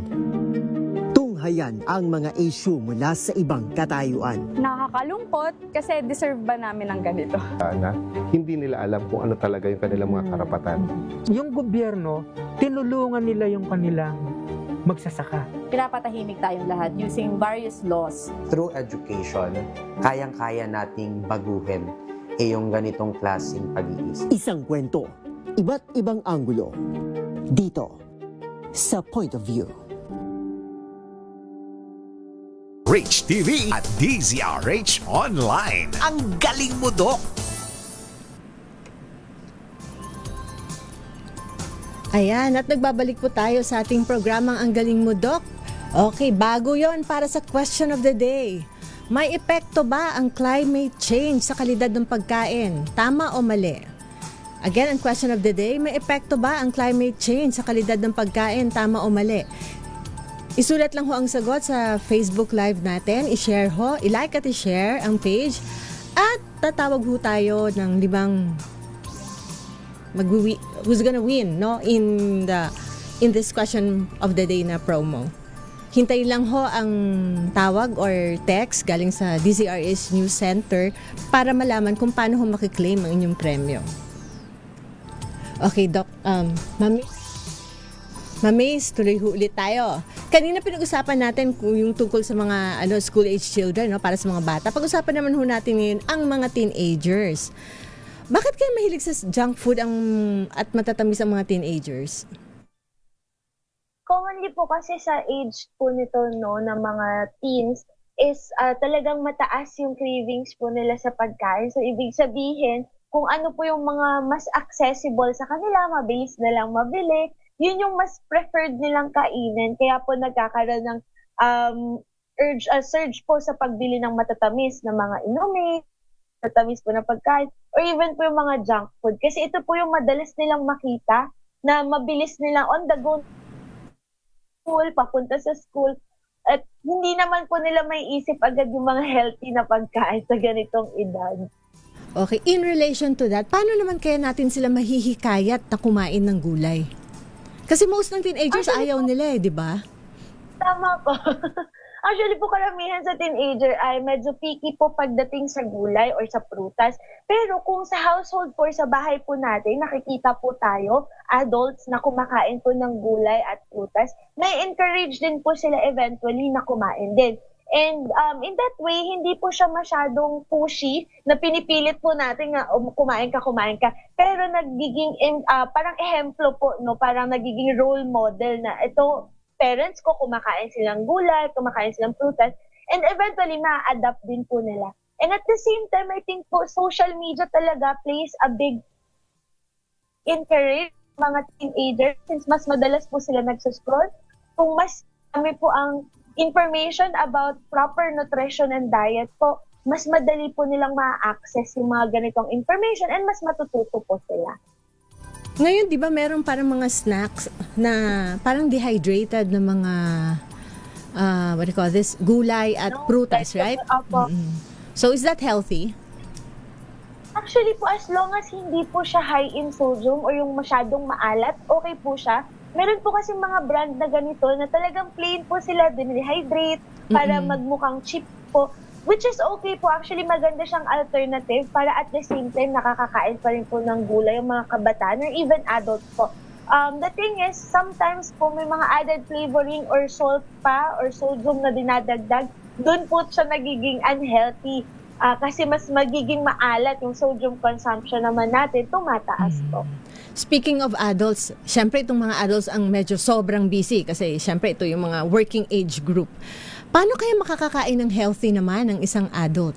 Tunghayan ang mga issue mula sa ibang katayuan. Nakakalungkot kasi deserve ba namin ng ganito? Na hindi nila alam kung ano talaga yung kanilang mga karapatan. Yung gobyerno, tinulungan nila yung kanilang magsasaka. Pinapatahimik tayong lahat using various laws. Through education, kayang-kaya nating baguhin yung ganitong klaseng pag-iisip. Isang kwento, iba't ibang anggulo. Dito, sa Point of View. Rich TV at DZRH Online. Ang galing mo, Dok! Ayan, at nagbabalik po tayo sa ating programang Ang Galing Mo, Doc. Okay, bago yon para sa question of the day. May epekto ba ang climate change sa kalidad ng pagkain? Tama o mali? Again, ang question of the day, may epekto ba ang climate change sa kalidad ng pagkain? Tama o mali? Isulat lang ho ang sagot sa Facebook Live natin. I-share ho, i-like at i-share ang page. At tatawag ho tayo ng 5 who's gonna win, no, in this question of the day na promo. Hintayin lang ho ang tawag or text galing sa DZRH News Center para malaman kung paano ho makiklaim ang inyong premyo. Okay, Doc. Mami's, tuloy ho ulit tayo. Kanina pinag-usapan natin yung tungkol sa mga school-age children, no, para sa mga bata. Pag-usapan naman ho natin ngayon ang mga teenagers. Bakit kaya mahilig sa junk food at matatamis ang mga teenagers? Commonly po kasi sa age po nito, no, ng mga teens is talagang mataas yung cravings po nila sa pagkain. So ibig sabihin, kung ano po yung mga mas accessible sa kanila, mabilis na lang mabili, yun yung mas preferred nilang kainin. Kaya po nagkakaroon ng surge po sa pagbili ng matatamis na mga inumin, matatamis po na pagkain, or even po yung mga junk food. Kasi ito po yung madalas nilang makita na mabilis nilang on the go papunta sa school, at hindi naman po nila may isip agad yung mga healthy na pagkain sa ganitong edad. Okay, in relation to that, paano naman kaya natin sila mahihikayat na kumain ng gulay? Kasi most ng teenagers ayaw nila di ba? Tama po. Actually po karamihan sa teenager ay medyo picky po pagdating sa gulay or sa prutas. Pero kung sa household po, sa bahay po natin, nakikita po tayo, adults na kumakain po ng gulay at prutas, may encourage din po sila eventually na kumain din. And in that way, hindi po siya masyadong pushy na pinipilit po natin nga kumain ka. Pero nagiging parang ehemplo po, no? Parang nagiging role model na ito, parents ko, kumakain silang gulay, kumakain silang prutas, and eventually ma-adapt din po nila. And at the same time, I think po, social media talaga plays a big encourage mga teenagers since mas madalas po sila nagsuscroll. Kung mas kami po ang information about proper nutrition and diet po, mas madali po nilang ma-access yung mga ganitong information and mas matututo po sila. Ngayon, di ba meron parang mga snacks na parang dehydrated na mga, what do you call this, gulay at prutas, right? Opo. So, is that healthy? Actually po, as long as hindi po siya high in sodium or yung masyadong maalat, okay po siya. Meron po kasi mga brand na ganito na talagang plain po sila, dinihydrate para magmukhang cheap po. Which is okay po. Actually, maganda siyang alternative para at the same time nakakakain pa rin po ng gulay yung mga kabataan or even adults po. The thing is, sometimes po may mga added flavoring or salt pa or sodium na dinadagdag. Doon po siya nagiging unhealthy. Kasi mas magiging maalat yung sodium consumption naman natin, tumataas po. Speaking of adults, syempre itong mga adults ang medyo sobrang busy kasi syempre ito yung mga working age group. Paano kaya makakakain ng healthy naman ng isang adult?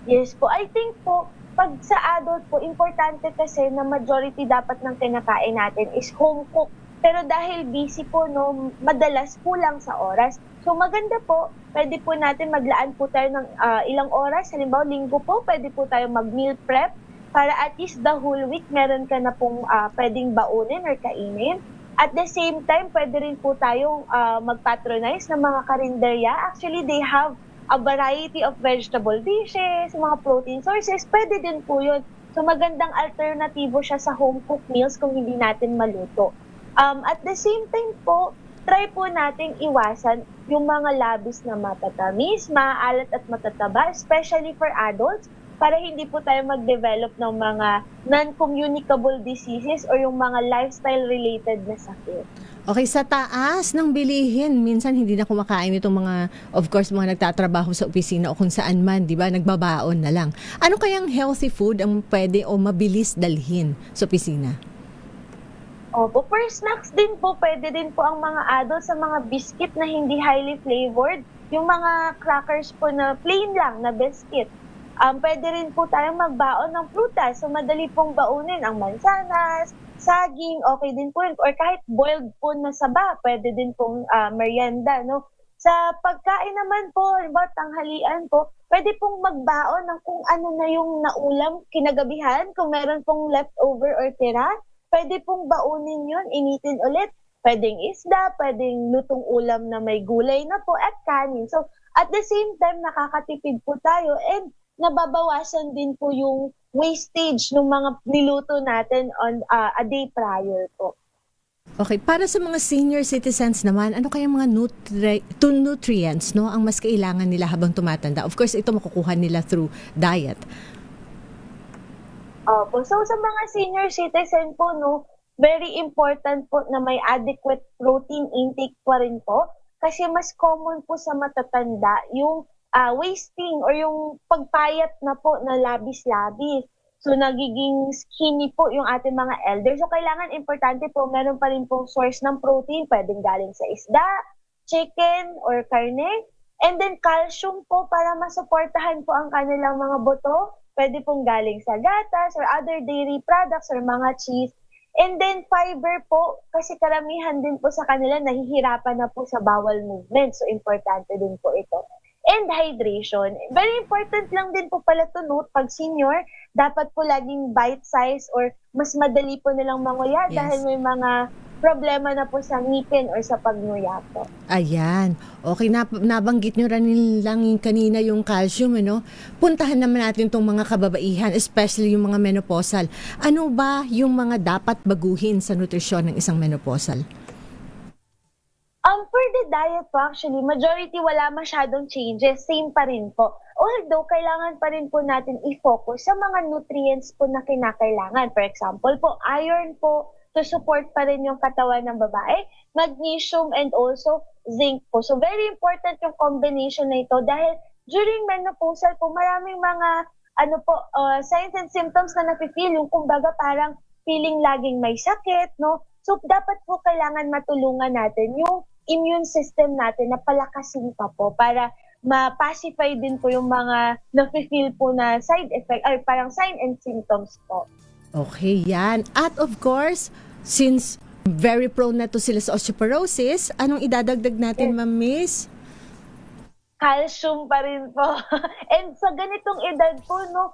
Yes po, I think po, pag sa adult po, importante kasi na majority dapat ng kinakain natin is home cook. Pero dahil busy po, no, madalas kulang sa oras. So maganda po, pwede po natin maglaan po tayo ng ilang oras. Halimbawa, linggo po, pwede po tayo mag-meal prep para at least the whole week meron ka na pong pwedeng baunin or kainin. At the same time, pwede rin po tayong mag-patronize ng mga karinderya. Actually, they have a variety of vegetable dishes, mga protein sources. Pwede din po yun. So magandang alternatibo siya sa home cooked meals kung hindi natin maluto. At the same time po, try po nating iwasan yung mga labis na matatamis, maalat at matataba, especially for adults, para hindi po tayo mag-develop ng mga non-communicable diseases or yung mga lifestyle-related na sakit. Okay, sa taas ng bilihin, minsan hindi na kumakain itong mga, of course, mga nagtatrabaho sa opisina o kung saan man, di ba, nagbabaon na lang. Ano kayang healthy food ang pwede o mabilis dalhin sa opisina? Opo, for snacks din po, pwede din po ang mga adults sa mga biscuit na hindi highly flavored, yung mga crackers po na plain lang na biscuit. Pwede rin po tayong magbaon ng prutas. So, madali pong baunin ang mansanas, saging, okay din po yun. Or kahit boiled po na saba, pwede din pong merienda, no? Sa pagkain naman po, halimbawa tanghalian po, pwede pong magbaon ng kung ano na yung naulam kinagabihan. Kung meron pong leftover or tira, pwede pong baunin yun, initin ulit. Pwedeng isda, pwedeng lutong ulam na may gulay na po at kanin. So, at the same time, nakakatipid po tayo and nababawasan din po yung wastage ng mga niluto natin on a day prior po. Okay, para sa mga senior citizens naman, ano kaya mga nutrients, no, ang mas kailangan nila habang tumatanda? Of course, ito makukuha nila through diet. Opo, so sa mga senior citizen po, no, very important po na may adequate protein intake pa rin po kasi mas common po sa matatanda yung wasting or yung pagpayat na po na labis-labis. So, nagiging skinny po yung ating mga elders. So, kailangan importante po, meron pa rin pong source ng protein. Pwedeng galing sa isda, chicken, or karne. And then, calcium po para masuportahan po ang kanilang mga buto. Pwede pong galing sa gatas or other dairy products or mga cheese. And then, fiber po, kasi karamihan din po sa kanila, nahihirapan na po sa bowel movement. So, importante din po ito. And hydration. Very important lang din po pala to note pag senior, dapat po laging bite size or mas madali po nilang manguya dahil may mga problema na po sa ngipin or sa pagnguya po. Ayan. Okay, nabanggit nyo rin lang kanina yung calcium, ano? Puntahan naman natin itong mga kababaihan, especially yung mga menopausal. Ano ba yung mga dapat baguhin sa nutrisyon ng isang menopausal? For the diet po, actually, majority wala masyadong changes. Same pa rin po. Although, kailangan pa rin po natin i-focus sa mga nutrients po na kinakailangan. For example po, iron po, to support pa rin yung katawan ng babae, magnesium, and also zinc po. So, very important yung combination na ito dahil during menopausal po, maraming mga signs and symptoms na nafe-feel, yung kumbaga parang feeling laging may sakit, no? So, dapat po kailangan matulungan natin yung immune system natin na palakasin pa po para ma-pacify din po yung mga nafe-feel po na side effect, ay parang sign and symptoms po. Okay, yan. At of course, since very prone na to sila sa osteoporosis, anong idadagdag natin, Ma'am Miss? Calcium pa rin po. And sa ganitong edad po, no,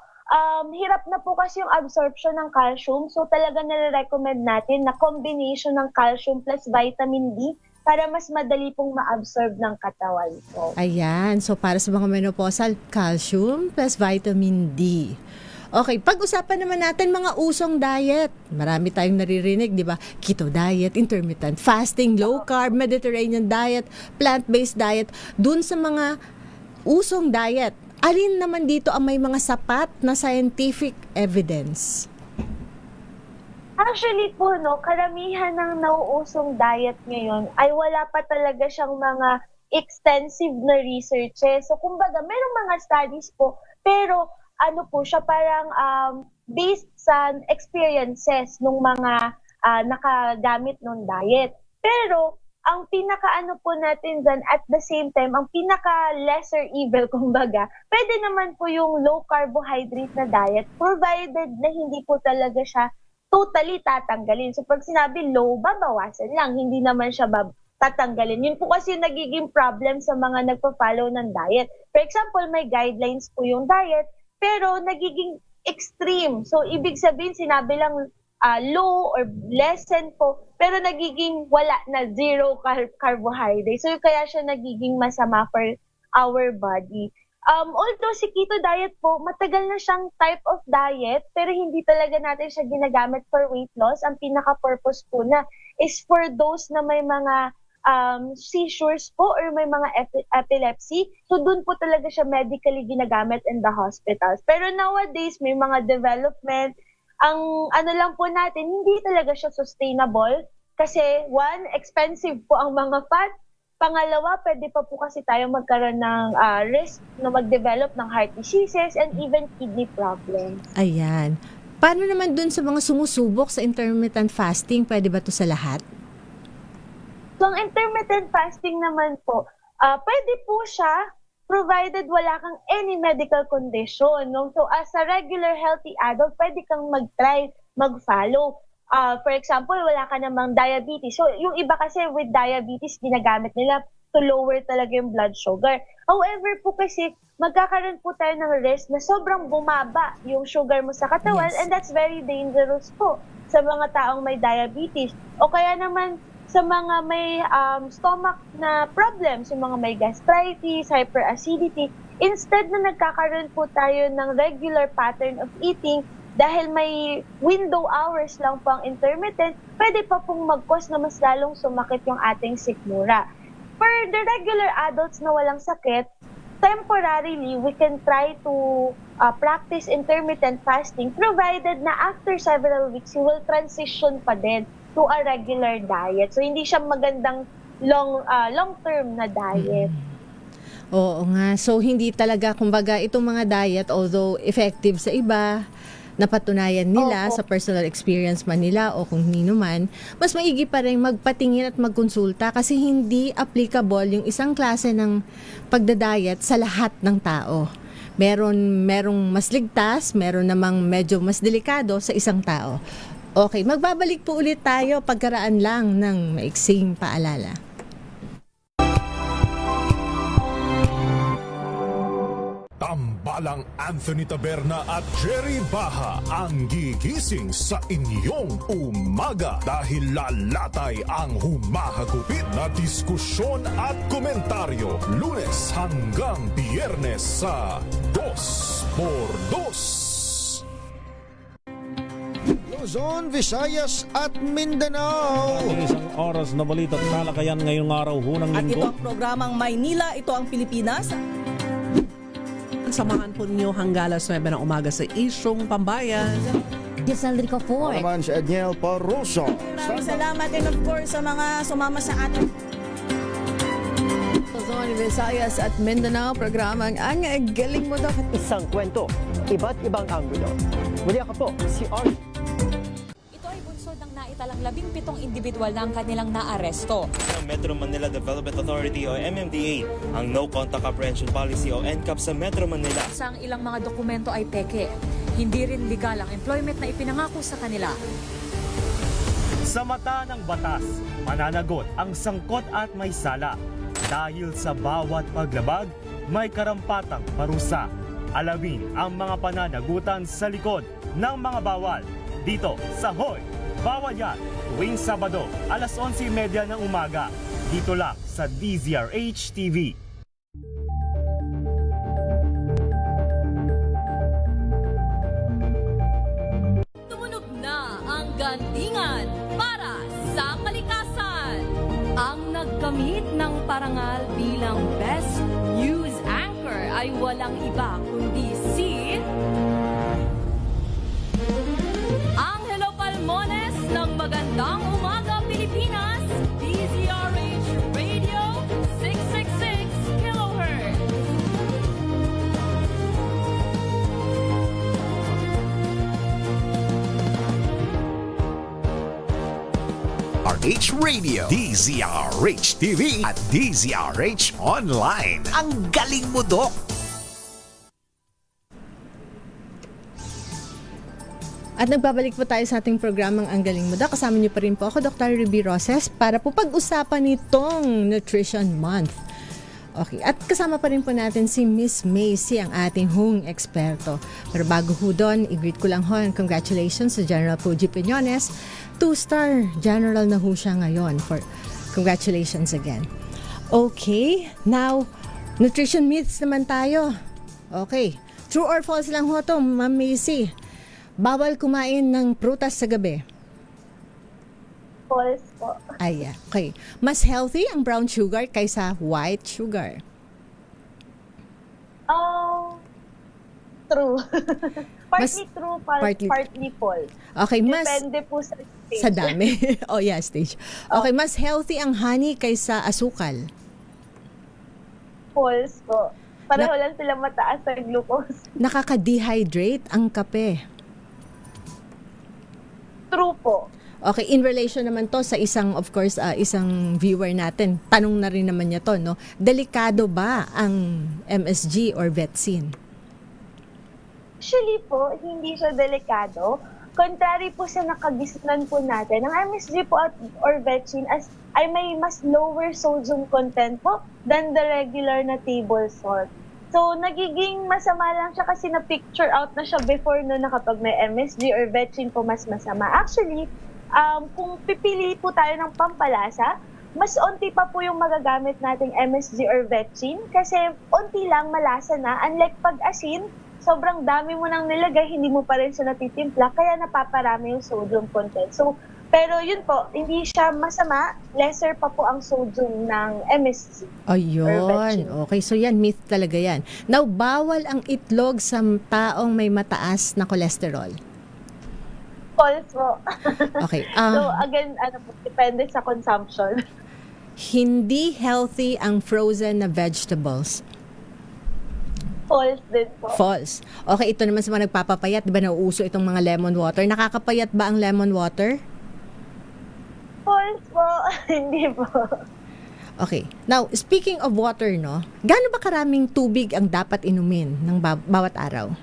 hirap na po kasi yung absorption ng calcium. So talaga nare-recommend natin na combination ng calcium plus vitamin D para mas madali pong ma-absorb ng katawan po. Ayan. So para sa mga menopausal, calcium plus vitamin D. Okay, pag-usapan naman natin mga usong diet. Marami tayong naririnig, di ba? Keto diet, intermittent fasting, low carb, Mediterranean diet, plant-based diet. Dun sa mga usong diet, alin naman dito ang may mga sapat na scientific evidence? Actually po, no, karamihan ng nauusong diet ngayon ay wala pa talaga siyang mga extensive na researches. So, kumbaga, merong mga studies po, pero siya parang based sa experiences ng mga nakagamit ng diet. Pero, ang pinaka-ano po natin dyan, at the same time, ang pinaka-lesser evil, kumbaga, pwede naman po yung low carbohydrate na diet, provided na hindi po talaga siya totally tatanggalin. So, pag sinabi low, babawasan lang. Hindi naman siya tatanggalin. Yun po kasi nagiging problem sa mga nagpa-follow ng diet. For example, may guidelines po yung diet, pero nagiging extreme. So, ibig sabihin, sinabi lang low or lessen po, pero nagiging wala na, zero carbohydrate. So, kaya siya nagiging masama for our body. Although si keto diet po, matagal na siyang type of diet, pero hindi talaga natin siya ginagamit for weight loss. Ang pinaka-purpose po na is for those na may mga seizures po or may mga epilepsy. So, dun po talaga siya medically ginagamit in the hospitals. Pero nowadays, may mga development. Ang lang po natin, hindi talaga siya sustainable kasi one, expensive po ang mga fat. Pangalawa, pwede pa po kasi tayo magkaroon ng risk na mag-develop ng heart diseases and even kidney problems. Ayan. Paano naman dun sa mga sumusubok sa intermittent fasting? Pwede ba to sa lahat? So, ang intermittent fasting naman po, pwede po siya provided wala kang any medical condition. No? So, as a regular healthy adult, pwede kang mag-try, mag-follow. For example, wala ka namang diabetes. So, yung iba kasi with diabetes, ginagamit nila to lower talaga yung blood sugar. However po kasi, magkakaroon po tayo ng risk na sobrang bumaba yung sugar mo sa katawan, and that's very dangerous po sa mga taong may diabetes. O kaya naman sa mga may stomach na problems, yung mga may gastritis, hyperacidity, instead na nagkakaroon po tayo ng regular pattern of eating, dahil may window hours lang po ang intermittent, pwede pa pong mag-cause na mas lalong sumakit yung ating sikmura. For the regular adults na walang sakit, temporarily, we can try to practice intermittent fasting provided na after several weeks, you will transition pa din to a regular diet. So, hindi siya magandang long-term na diet. Oo nga. So, hindi talaga, kumbaga, itong mga diet, although effective sa iba, napatunayan nila sa personal experience man nila o kung nino man, mas maigi pa rin magpatingin at magkonsulta kasi hindi applicable yung isang klase ng pagdadayet sa lahat ng tao. Merong mas ligtas, meron namang medyo mas delikado sa isang tao. Okay, magbabalik po ulit tayo pagkaraan lang ng maiksing paalala. Tambalang Anthony Taberna at Jerry Baha ang gigising sa inyong umaga dahil lalatay ang humahagupit na diskusyon at komentaryo Lunes hanggang Biyernes sa 2x2. Luzon, Visayas at Mindanao. Isang oras na balita at talakayan ngayong araw hunang At ito linggo. ang programang Maynila, ito ang Pilipinas. Samahan po ninyo hanggang alas 9 ng umaga sa Isyong Pambayan. Giselle Rico Ako naman si Edniel Parroso. Maraming salamat and of course sa mga sumama sa ating Luzon, Visayas at Mindanao, programang Ang Galing Mo Daw. Isang kwento, iba't ibang anggulo. Muli ako po, si Art. Ito ay bunsod ng naitalang 17 individual na ang kanilang naaresto. Ng Metro Manila Development Authority o MMDA ang No Contact Apprehension Policy o NCAP sa Metro Manila. Sa ang ilang mga dokumento ay peke. Hindi rin legal ang employment na ipinangako sa kanila. Sa mata ng batas, mananagot ang sangkot at may sala. Dahil sa bawat paglabag, may karampatang parusa. Alamin ang mga pananagutan sa likod ng mga bawal. Dito sa Hoy, Bawal Yan, tuwing Sabado, alas 11:30 ng umaga. Dito lang sa DZRH TV. Tumunog na ang gandingan para sa kalikasan. Ang nagkamit ng parangal bilang Best News Anchor ay walang iba kundi si Angelo Palmones ng Magandang Umaga Pilipinas, DZRH Radio 666 kHz. RH Radio, DZRH TV at DZRH Online. Ang galing mo, Dok! At nagbabalik po tayo sa ating programang Ang Galing Mo Daw. Kasama niyo pa rin po ako, Dr. Ruby Roses, para po pag-usapan nitong Nutrition Month. Okay, at kasama pa rin po natin si Miss Macy, ang ating hung eksperto. Pero bago ho doon, i-greet ko lang ho, and congratulations to General Fuji Piñones. 2-star general na ho siya ngayon. Congratulations again. Okay, now, nutrition myths naman tayo. Okay, true or false lang ho to, Ma'am Macy. Bawal kumain ng prutas sa gabi. False po. Ay, okay. Mas healthy ang brown sugar kaysa white sugar. True. Mas- partly true, partly- partly false. Okay, mas Depende po sa stage. sa dami. Oh, yeah, stage. Okay, mas healthy ang honey kaysa asukal. False po. Pareho lang sila mataas sa glucose. Nakaka-dehydrate ang kape. True po. Okay, in relation naman to sa isang, of course, isang viewer natin. Tanong na rin naman niya to, no? Delikado ba ang MSG or Vetsin? Actually po, hindi siya delikado. Contrary po sa nakagisnan po natin, ang MSG po or Vetsin ay may mas lower sodium content po than the regular na table salt. So, nagiging masama lang siya kasi na-picture out na siya before no na kapag may MSG or Vetsin po mas masama. Actually, kung pipili po tayo ng pampalasa, mas onti pa po yung magagamit nating MSG or Vetsin kasi onti lang malasa na. Unlike pag asin, sobrang dami mo nang nilagay, hindi mo pa rin siya natitimpla, kaya napaparami yung sodium content. So, pero yun po, hindi siya masama, lesser pa po ang sodium ng MSG. Ayun. Okay, so yan, myth talaga yan. Now, bawal ang itlog sa taong may mataas na cholesterol. False po. Okay. So, again, po, depende sa consumption. Hindi healthy ang frozen na vegetables. False din po. False. Okay, ito naman sa mga nagpapapayat, di ba nauuso itong mga lemon water? Nakakapayat ba ang lemon water? False po. Hindi po. Okay. Now, speaking of water, no? Gaano ba karaming tubig ang dapat inumin ng bawat araw?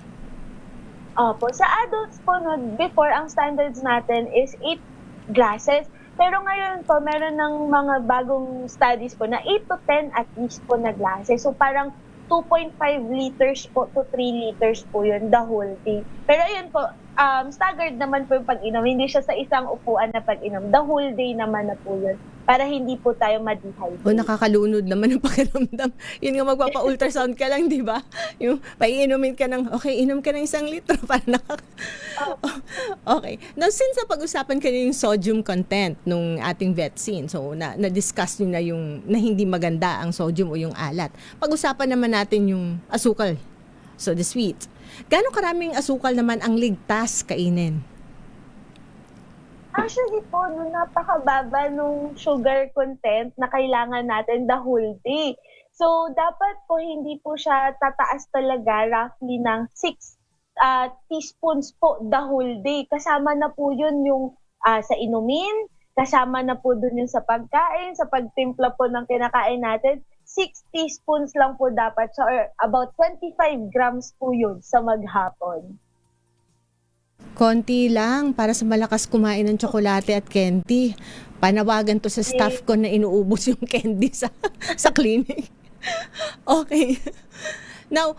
Opo. Sa adults po, no, before, ang standards natin is 8 glasses. Pero ngayon po, meron ng mga bagong studies po na 8 to 10 at least po na glasses. So, parang 2.5 liters po to 3 liters po yun, the whole day. Pero yun po, staggered naman po yung pag-inom. Hindi siya sa isang upuan na pag-inom. The whole day naman na po yun. para hindi po tayo ma-dehydrate. O nakakalunod naman ang pakiramdam. Yun nga, magpapa-ultrasound ka lang, di ba? Yung paiinumin ka ng, okay, inom ka ng 1 litro para Okay. Now, since pag-usapan ka na yung sodium content nung ating vaccine, so na-discuss nyo na yung na hindi maganda ang sodium o yung alat. Pag-usapan naman natin yung asukal, so the sweet. Gaano karaming asukal naman ang ligtas kainin? Actually po, napakababa nung sugar content na kailangan natin the whole day. So, dapat po hindi po siya tataas talaga roughly ng 6 teaspoons po the whole day. Kasama na po yun yung sa inumin, kasama na po dun yung sa pagkain, sa pagtimpla po ng kinakain natin. 6 teaspoons lang po dapat, so about 25 grams po yun sa maghapon. Konti lang para sa malakas kumain ng tsokolate at candy. Panawagan to sa staff ko na inuubos yung candy sa clinic. Okay. Now,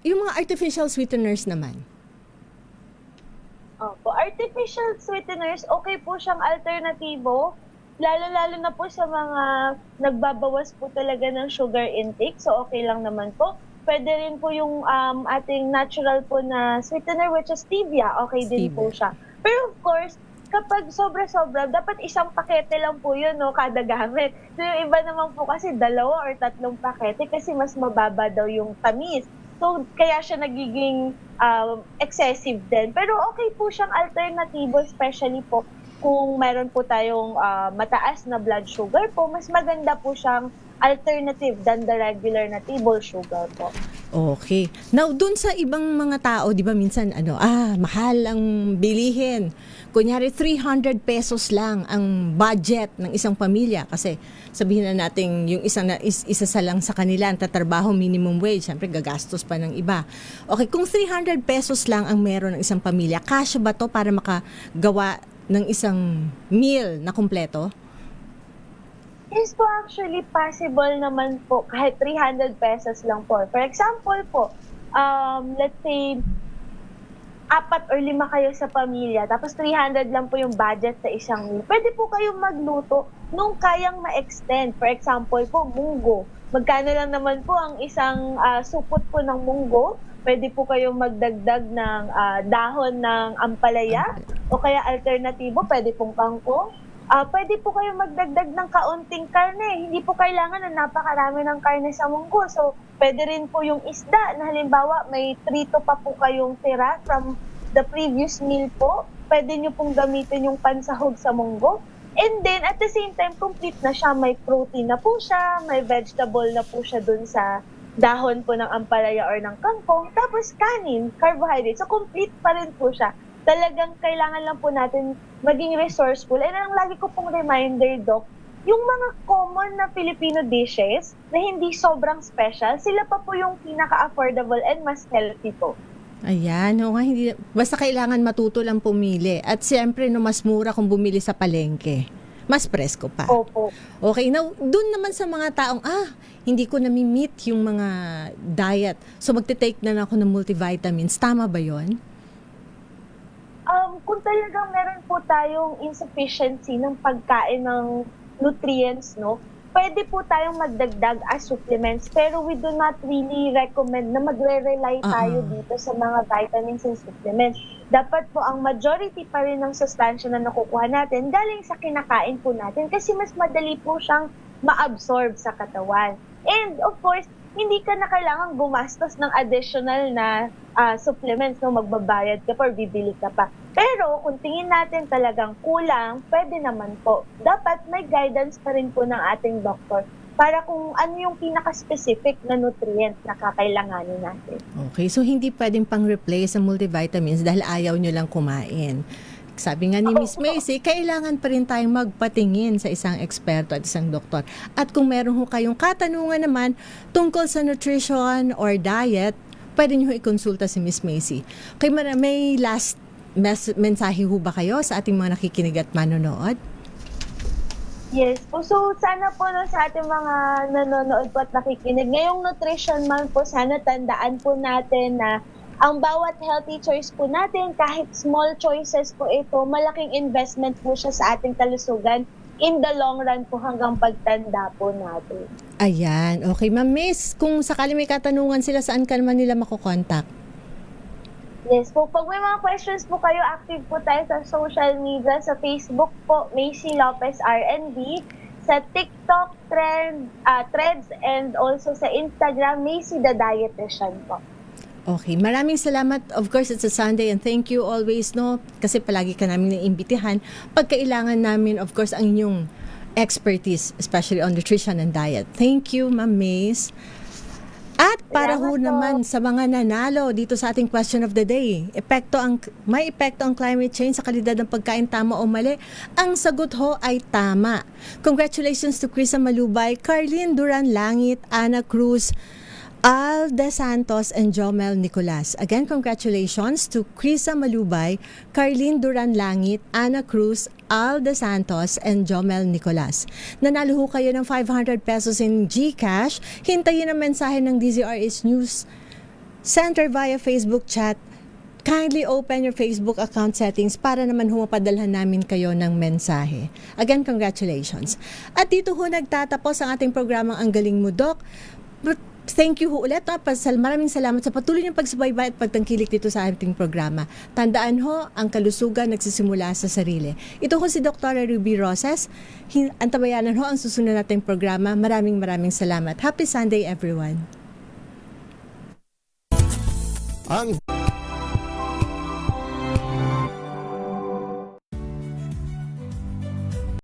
yung mga artificial sweeteners naman. Opo, artificial sweeteners, okay po siyang alternatibo. Lalo-lalo na po sa mga nagbabawas po talaga ng sugar intake. So, okay lang naman po. Pwede rin po yung ating natural po na sweetener, which is stevia. Okay din po siya. Pero of course, kapag sobra-sobra, dapat 1 pakete lang po yun, no, kada gamit. So yung iba naman po kasi 2 or 3 pakete kasi mas mababa daw yung tamis. So kaya siya nagiging excessive din. Pero okay po siyang alternatibo, especially po kung meron po tayong mataas na blood sugar po, mas maganda po siyang alternative than the regular na table sugar po. Okay. Now, dun sa ibang mga tao, di ba minsan, mahal ang bilihin. Kunyari, 300 pesos lang ang budget ng isang pamilya. Kasi sabihin na natin, yung isa sa lang sa kanila, ang tatrabaho minimum wage, siyempre gagastos pa ng iba. Okay, kung 300 pesos lang ang meron ng isang pamilya, kasya ba to para makagawa ng isang meal na kumpleto? Yes po, actually possible naman po kahit 300 pesos lang po. For example po, let's say 4 or 5 kayo sa pamilya, tapos 300 lang po yung budget sa isang meal. Pwede po kayong magluto nung kayang ma-extend. For example po, munggo. Magkano lang naman po ang isang supot po ng munggo? Pwede po kayong magdagdag ng dahon ng ampalaya o kaya alternatibo, pwede pong kangkong. Pwede po kayong magdagdag ng kaunting karne. Hindi po kailangan na napakarami ng karne sa munggo. So, pwede rin po yung isda na halimbawa may trito pa po kayong tira from the previous meal po. Pwede nyo pong gamitin yung pansahog sa munggo. And then, at the same time, complete na siya. May protein na po siya, may vegetable na po siya dun sa dahon po ng ampalaya or ng kangkong. Tapos kanin, carbohydrate. So, complete pa rin po siya. Talagang kailangan lang po natin maging resourceful. And ang lagi ko pong reminder, Doc, yung mga common na Filipino dishes na hindi sobrang special, sila pa po yung pinaka-affordable and mas healthy po. Ayan, basta kailangan matuto lang pumili. At siyempre, mas mura kung bumili sa palengke. Mas presko pa. Opo. Okay, now, dun naman sa mga taong, hindi ko nami-meet yung mga diet. So, magte-take na ako ng multivitamins. Tama ba yon? Kung talagang meron po tayong insufficiency ng pagkain ng nutrients, no, pwede po tayong magdagdag as supplements, pero we do not really recommend na magre-rely tayo dito sa mga vitamins and supplements. Dapat po ang majority pa rin ng sustansya na nakukuha natin galing sa kinakain po natin kasi mas madali po siyang ma-absorb sa katawan. And of course, hindi ka na kailangan gumastos ng additional na supplements, no, magbabayad ka pa or bibili ka pa. Pero kung tingin natin talagang kulang, pwede naman po. Dapat may guidance pa rin po ng ating doktor para kung ano yung pinaka-specific na nutrient na kakailanganin natin. Okay, so hindi pwedeng pang-replace ang multivitamins dahil ayaw nyo lang kumain. Sabi nga ni Miss Macy, kailangan pa rin tayong magpatingin sa isang eksperto at isang doktor. At kung meron ho kayong katanungan naman tungkol sa nutrition or diet, pwede nyo ikonsulta si Miss Macy. Okay, may last mensahe ho ba kayo sa ating mga nakikinig at manonood? Yes po. So, sana po sa ating mga nanonood po at nakikinig, ngayong Nutrition Month po, sana tandaan po natin na ang bawat healthy choice po natin, kahit small choices po ito, malaking investment po siya sa ating kalusugan. in the long run po hanggang pagtanda po natin. Ayan. Okay, Ma'am Miss, kung sakali may katanungan sila, saan ka naman nila makukontak? Yes po. Pag may mga questions po kayo, active po tayo sa social media. Sa Facebook po, Macy Lopez R&B. Sa TikTok, Threads, and also sa Instagram, Macy the Dietitian po. Okay, maraming salamat. Of course, it's a Sunday and thank you always, no? Kasi palagi ka namin naiimbitihan. Pagkailangan namin, of course, ang inyong expertise, especially on nutrition and diet. Thank you, Ma'am Mace. At para ho naman sa mga nanalo dito sa ating question of the day, may epekto ang climate change sa kalidad ng pagkain, tama o mali? Ang sagot ho ay tama. Congratulations to Krisa Malubay, Carlene Duran Langit, Ana Cruz, Al De Santos, and Jomel Nicolas. Again, congratulations to Krisa Malubay, Carlene Duran Langit, Ana Cruz, Al De Santos, and Jomel Nicolas. Nanalo ho kayo ng 500 pesos in GCash. Hintayin ang mensahe ng DZRH News Center via Facebook chat. Kindly open your Facebook account settings para naman humapadalhan namin kayo ng mensahe. Again, congratulations. At dito ho nagtatapos ang ating programang Ang Galing Mo, Doc. Thank you ho ulit. Maraming salamat sa patuloy niyong pagsubaybay at pagtangkilik dito sa ating programa. Tandaan ho, ang kalusugan nagsisimula sa sarili. Ito ho si Dr. Ruby Roses. Antabayanan ho ang susunod nating programa. Maraming salamat. Happy Sunday, everyone. Ang